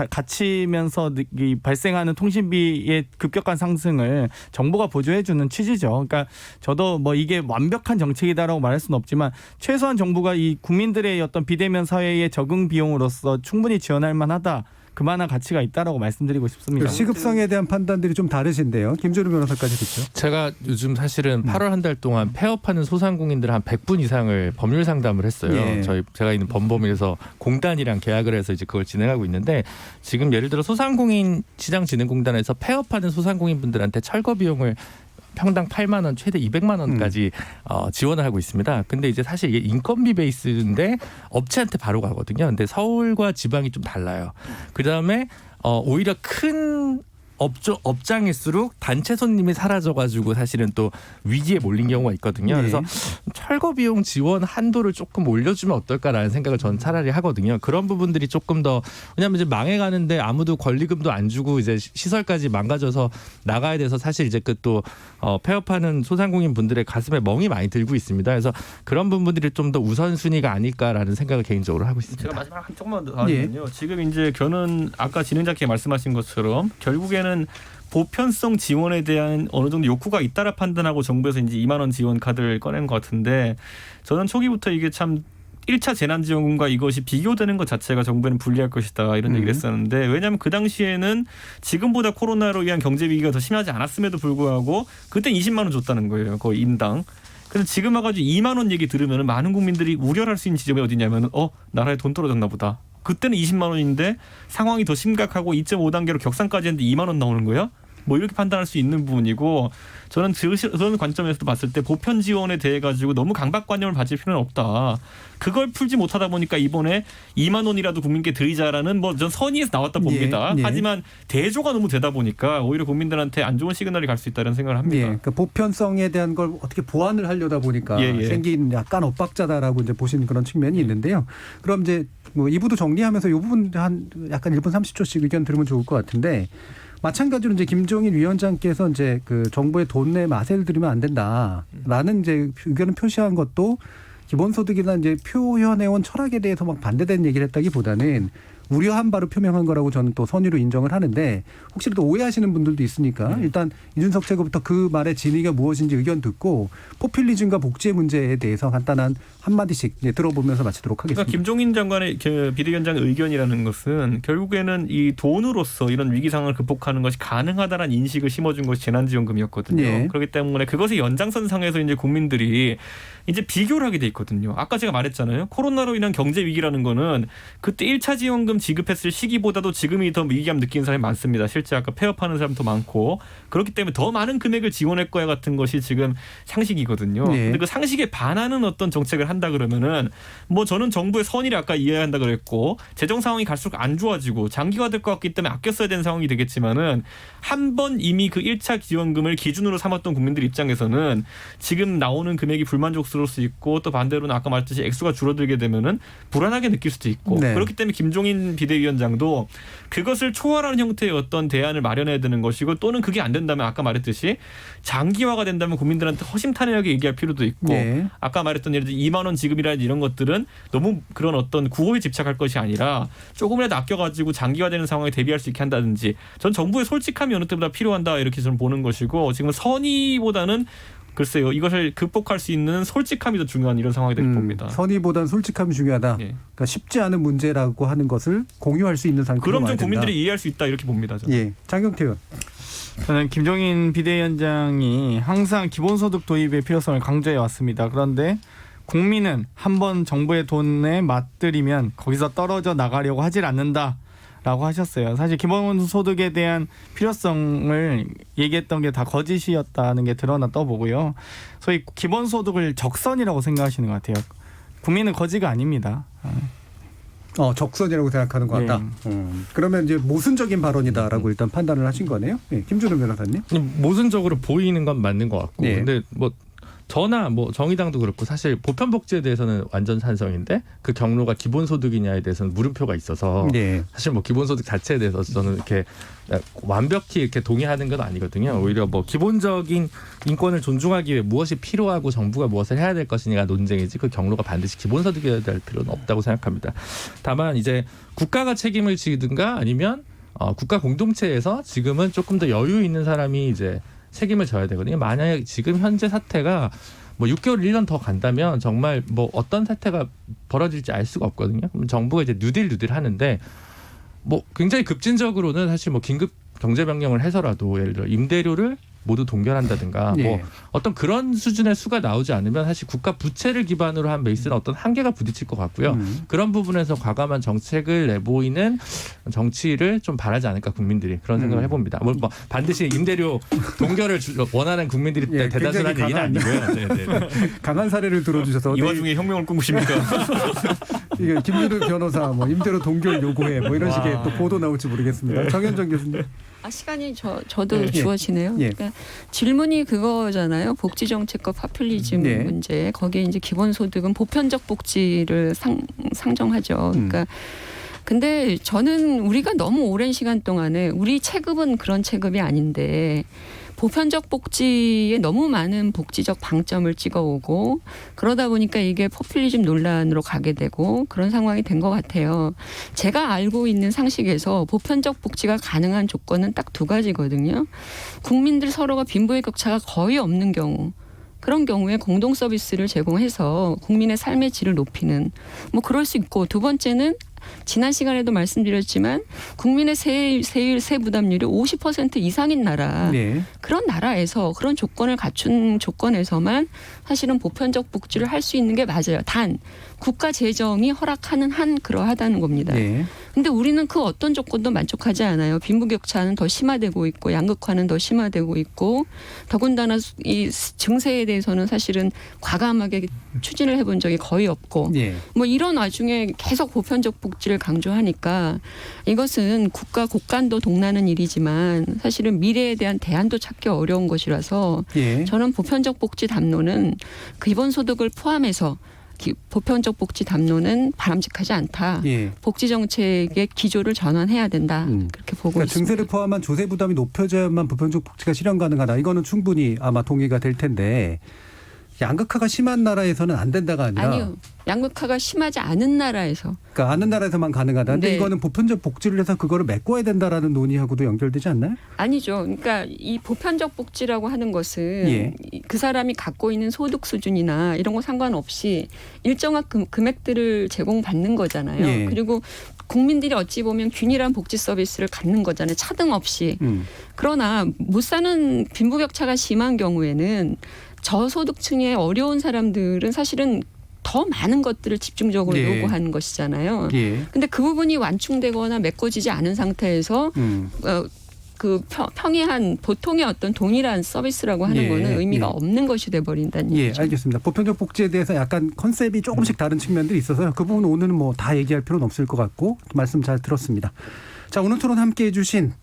G: 갇히면서 이 발생하는 통신비의 급격한 상승을 정부가 보조해주는 취지죠. 그러니까 저도 뭐 이게 완벽한 정책이다라고 말할 수는 없지만 최소한 정부가 이 국민들의 어떤 비대면 사회의 적응 비용으로서 충분히 지원할 만하다. 그만한 가치가 있다라고 말씀드리고 싶습니다.
B: 시급성에 대한 판단들이 좀 다르신데요. 김준우 변호사까지 듣죠.
F: 제가 요즘 사실은 8월 한 달 동안 폐업하는 소상공인들 한 100분 이상을 법률 상담을 했어요. 제가 있는 범범위에서 공단이랑 계약을 해서 이제 그걸 진행하고 있는데 지금 예를 들어 소상공인 시장진흥공단에서 폐업하는 소상공인 분들한테 철거 비용을 평당 8만 원, 최대 200만 원까지 지원을 하고 있습니다. 근데 이제 사실 이게 인건비 베이스인데 업체한테 바로 가거든요. 근데 서울과 지방이 좀 달라요. 그다음에 오히려 큰 업장일수록 단체 손님이 사라져가지고 사실은 또 위기에 몰린 경우가 있거든요. 그래서 철거 비용 지원 한도를 조금 올려주면 어떨까라는 생각을 저는 차라리 하거든요. 그런 부분들이 조금 더 왜냐하면 이제 망해가는데 아무도 권리금도 안 주고 이제 시설까지 망가져서 나가야 돼서 사실 이제 그 또 폐업하는 소상공인 분들의 가슴에 멍이 많이 들고 있습니다. 그래서 그런 부분들이 좀 더 우선순위가 아닐까라는 생각을 개인적으로 하고 있습니다.
D: 제가 마지막 한 조금만 더 하면요. 지금 이제 저는 아까 진행자께 말씀하신 것처럼 결국에는 보편성 지원에 대한 어느 정도 욕구가 있다라 판단하고 정부에서 이제 2만 원 지원 카드를 꺼낸 것 같은데 저는 초기부터 이게 참 1차 재난지원금과 이것이 비교되는 것 자체가 정부에는 불리할 것이다 이런 얘기를 했었는데 왜냐하면 그 당시에는 지금보다 코로나로 인한 경제 위기가 더 심하지 않았음에도 불구하고 그때 20만 원 줬다는 거예요. 거의 인당. 그래서 지금 와가지고 2만 원 얘기 들으면 많은 국민들이 우려할 수 있는 지점이 어디냐면 나라에 돈 떨어졌나 보다. 그때는 20만 원인데 상황이 더 심각하고 2.5단계로 격상까지 했는데 2만 원 나오는 거예요? 뭐 이렇게 판단할 수 있는 부분이고 저는 그런 관점에서도 봤을 때 보편 지원에 대해 가지고 너무 강박관념을 가질 필요는 없다. 그걸 풀지 못하다 보니까 이번에 2만 원이라도 국민께 드리자라는 뭐 전 선의에서 나왔다 봅니다. 하지만 대조가 너무 되다 보니까 오히려 국민들한테 안 좋은 시그널이 갈 수 있다는 생각을 합니다.
B: 그러니까 보편성에 대한 걸 어떻게 보완을 하려다 보니까 생긴 약간 엇박자다라고 이제 보시는 그런 측면이 있는데요. 그럼 이제 뭐 2부도 정리하면서 이 부분 한 약간 1분 30초씩 의견 들으면 좋을 것 같은데 마찬가지로 이제 김종인 위원장께서 이제 그 정부의 돈내 맛을 들이면 안 된다라는 이제 의견을 표시한 것도 기본소득이나 이제 표현해온 철학에 대해서 막 반대되는 얘기를 했다기보다는 우려한 바로 표명한 거라고 저는 또 선의로 인정을 하는데 혹시 또 오해하시는 분들도 있으니까 일단 이준석 최고부터 그 말의 진위가 무엇인지 의견 듣고 포퓰리즘과 복지의 문제에 대해서 간단한 한마디씩 들어보면서 마치도록 하겠습니다.
D: 그러니까 김종인 장관의 비대위원장의 의견이라는 것은 결국에는 이 돈으로서 이런 위기 상황을 극복하는 것이 가능하다는 인식을 심어준 것이 재난지원금이었거든요. 그렇기 때문에 그것의 연장선상에서 이제 국민들이 이제 비교를 하게 돼 있거든요. 아까 제가 말했잖아요. 코로나로 인한 경제 위기라는 거는 그때 1차 지원금 지급했을 시기보다도 지금이 더 위기감 느끼는 사람이 많습니다. 실제 아까 폐업하는 사람도 많고 그렇기 때문에 더 많은 금액을 지원할 거야 같은 것이 지금 상식이거든요. 근데 그 상식에 반하는 어떤 정책을 한다 그러면은 뭐 저는 정부의 선의를 아까 이해한다 그랬고 재정 상황이 갈수록 안 좋아지고 장기화될 것 같기 때문에 아껴 써야 되는 상황이 되겠지만은 한 번 이미 그 1차 지원금을 기준으로 삼았던 국민들 입장에서는 지금 나오는 금액이 불만족스러워 만족스러울 수 있고 또 반대로는 아까 말했듯이 액수가 줄어들게 되면은 불안하게 느낄 수도 있고
B: 네.
D: 그렇기 때문에 김종인 비대위원장도 그것을 초월하는 형태의 어떤 대안을 마련해야 되는 것이고 또는 그게 안 된다면 아까 말했듯이 장기화가 된다면 국민들한테 허심탄회하게 얘기할 필요도 있고
B: 네.
D: 아까 말했던 예를 들어 2만 원 지급이라든지 이런 것들은 너무 그런 어떤 구호에 집착할 것이 아니라 조금이라도 아껴가지고 장기화되는 상황에 대비할 수 있게 한다든지 전 정부의 솔직함이 어느 때보다 필요한다 이렇게 저는 보는 것이고 지금 선의보다는 글쎄요 이것을 극복할 수 있는 솔직함이 더 중요한 이런 상황이 될 봅니다.
B: 선의보다는 솔직함이 중요하다.
D: 예.
B: 그러니까 쉽지 않은 문제라고 하는 것을 공유할 수 있는 상태로
D: 그럼
B: 와야
D: 좀
B: 된다.
D: 국민들이 이해할 수 있다 이렇게 봅니다. 저는.
B: 예, 장경태 의원.
G: 저는 김종인 비대위원장이 항상 기본소득 도입의 필요성을 강조해 왔습니다. 그런데 국민은 한번 정부의 돈에 맞들이면 거기서 떨어져 나가려고 하질 않는다라고 하셨어요. 사실 기본소득에 대한 필요성을 얘기했던 게 다 거짓이었다는 게 드러났다고 보고요. 소위 기본소득을 적선이라고 생각하시는 것 같아요. 국민은 거지가 아닙니다.
B: 적선이라고 생각하는 것 같다. 그러면 이제 모순적인 발언이다라고 일단 판단을 하신 거네요. 예, 김준호 변호사님.
F: 모순적으로 보이는 건 맞는 것 같고,
B: 네.
F: 근데 뭐 저나 뭐 정의당도 그렇고 사실 보편복지에 대해서는 완전 찬성인데 그 경로가 기본소득이냐에 대해서는 물음표가 있어서
B: 네.
F: 사실 뭐 기본소득 자체에 대해서 저는 이렇게 완벽히 이렇게 동의하는 건 아니거든요. 오히려 뭐 기본적인 인권을 존중하기 위해 무엇이 필요하고 정부가 무엇을 해야 될 것이냐가 논쟁이지 그 경로가 반드시 기본소득이어야 될 필요는 없다고 생각합니다. 다만 이제 국가가 책임을 지든가 아니면 국가 공동체에서 지금은 조금 더 여유 있는 사람이 이제 책임을 져야 되거든요. 만약에 지금 현재 사태가 뭐 6개월, 1년 더 간다면 정말 뭐 어떤 사태가 벌어질지 알 수가 없거든요. 그럼 정부가 이제 누딜 하는데 뭐 굉장히 급진적으로는 사실 뭐 긴급 경제명령을 해서라도 예를 들어 임대료를 모두 동결한다든가
B: 예.
F: 뭐 어떤 그런 수준의 수가 나오지 않으면 사실 국가 부채를 기반으로 한 베이스는 어떤 한계가 부딪힐 것 같고요. 그런 부분에서 과감한 정책을 내보이는 정치를 좀 바라지 않을까 국민들이 그런 생각을 해봅니다. 뭐 반드시 임대료 동결을 원하는 국민들이
B: 예,
F: 대다수라는 얘기는 아니고요. 네네.
B: 강한 사례를 들어주셔서
D: 이 와중에 혁명을 꿈꾸십니까?
B: 이게 김준호 변호사 뭐 임대료 동결 요구해 뭐 이런 식의 또 보도 나올지 모르겠습니다. 정현정 교수님.
E: 시간이 저도 주어지네요.
B: 예.
E: 그러니까 질문이 그거잖아요. 복지 정책과 파퓰리즘
B: 예.
E: 문제. 거기에 이제 기본소득은 보편적 복지를 상정하죠. 그러니까 근데 저는 우리가 너무 오랜 시간 동안에 우리 체급은 그런 체급이 아닌데 보편적 복지에 너무 많은 복지적 방점을 찍어오고 그러다 보니까 이게 포퓰리즘 논란으로 가게 되고 그런 상황이 된 것 같아요. 제가 알고 있는 상식에서 보편적 복지가 가능한 조건은 딱 두 가지거든요. 국민들 서로가 빈부의 격차가 거의 없는 경우. 그런 경우에 공동 서비스를 제공해서 국민의 삶의 질을 높이는 뭐 그럴 수 있고 두 번째는 지난 시간에도 말씀드렸지만 국민의 세 부담률이 50% 이상인 나라
B: 네.
E: 그런 나라에서 그런 조건을 갖춘 조건에서만 사실은 보편적 복지를 할 수 있는 게 맞아요. 단 국가 재정이 허락하는 한 그러하다는 겁니다.
B: 네.
E: 근데 우리는 그 어떤 조건도 만족하지 않아요. 빈부격차는 더 심화되고 있고 양극화는 더 심화되고 있고 더군다나 이 증세에 대해서는 사실은 과감하게 추진을 해본 적이 거의 없고
B: 네.
E: 뭐 이런 와중에 계속 보편적 복지를 강조하니까 이것은 국가 곳간도 동나는 일이지만 사실은 미래에 대한 대안도 찾기 어려운 것이라서
B: 예.
E: 저는 보편적 복지 담론은 기본소득을 포함해서 보편적 복지 담론은 바람직하지 않다.
B: 예.
E: 복지 정책의 기조를 전환해야 된다. 그렇게 보고
B: 그러니까
E: 있습니다.
B: 증세를 포함한 조세 부담이 높여져야만 보편적 복지가 실현 가능하다. 이거는 충분히 아마 동의가 될 텐데 양극화가 심한 나라에서는 안 된다가 아니라
E: 아니요. 양극화가 심하지 않은 나라에서.
B: 그러니까 아는 나라에서만 가능하다. 근데
E: 네.
B: 이거는 보편적 복지를 해서 그거를 메꿔야 된다라는 논의하고도 연결되지 않나요?
E: 아니죠. 그러니까 이 보편적 복지라고 하는 것은
B: 예.
E: 그 사람이 갖고 있는 소득 수준이나 이런 거 상관없이 일정한 금액들을 제공받는 거잖아요.
B: 예.
E: 그리고 국민들이 어찌 보면 균일한 복지 서비스를 갖는 거잖아요. 차등 없이. 그러나 못 사는 빈부격차가 심한 경우에는 저소득층의 어려운 사람들은 사실은 더 많은 것들을 집중적으로
B: 예.
E: 요구하는 것이잖아요.
B: 예.
E: 근데 그 부분이 완충되거나 메꿔지지 않은 상태에서 그 평이한 보통의 어떤 동일한 서비스라고 하는
B: 예.
E: 거는 의미가
B: 예.
E: 없는 것이 돼버린다는
B: 예,
E: 얘기죠.
B: 알겠습니다. 보편적 복지에 대해서 약간 컨셉이 조금씩 다른 측면들이 있어서요. 그 부분 오늘은 뭐 다 얘기할 필요는 없을 것 같고 말씀 잘 들었습니다. 자, 오늘 토론 함께해 주신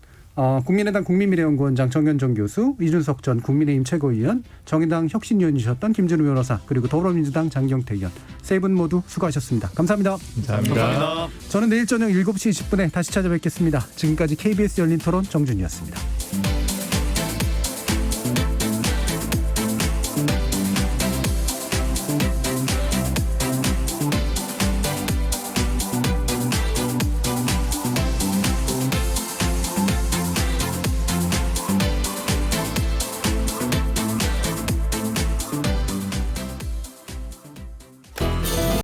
B: 국민의당 국민미래연구원장 정현정 교수, 이준석 전 국민의힘 최고위원, 정의당 혁신위원이셨던 김준우 변호사, 그리고 더불어민주당 장경태 의원, 세 분 모두 수고하셨습니다. 감사합니다.
F: 감사합니다.
B: 저는 내일 저녁 7시 20분에 다시 찾아뵙겠습니다. 지금까지 KBS 열린 토론 정준이었습니다.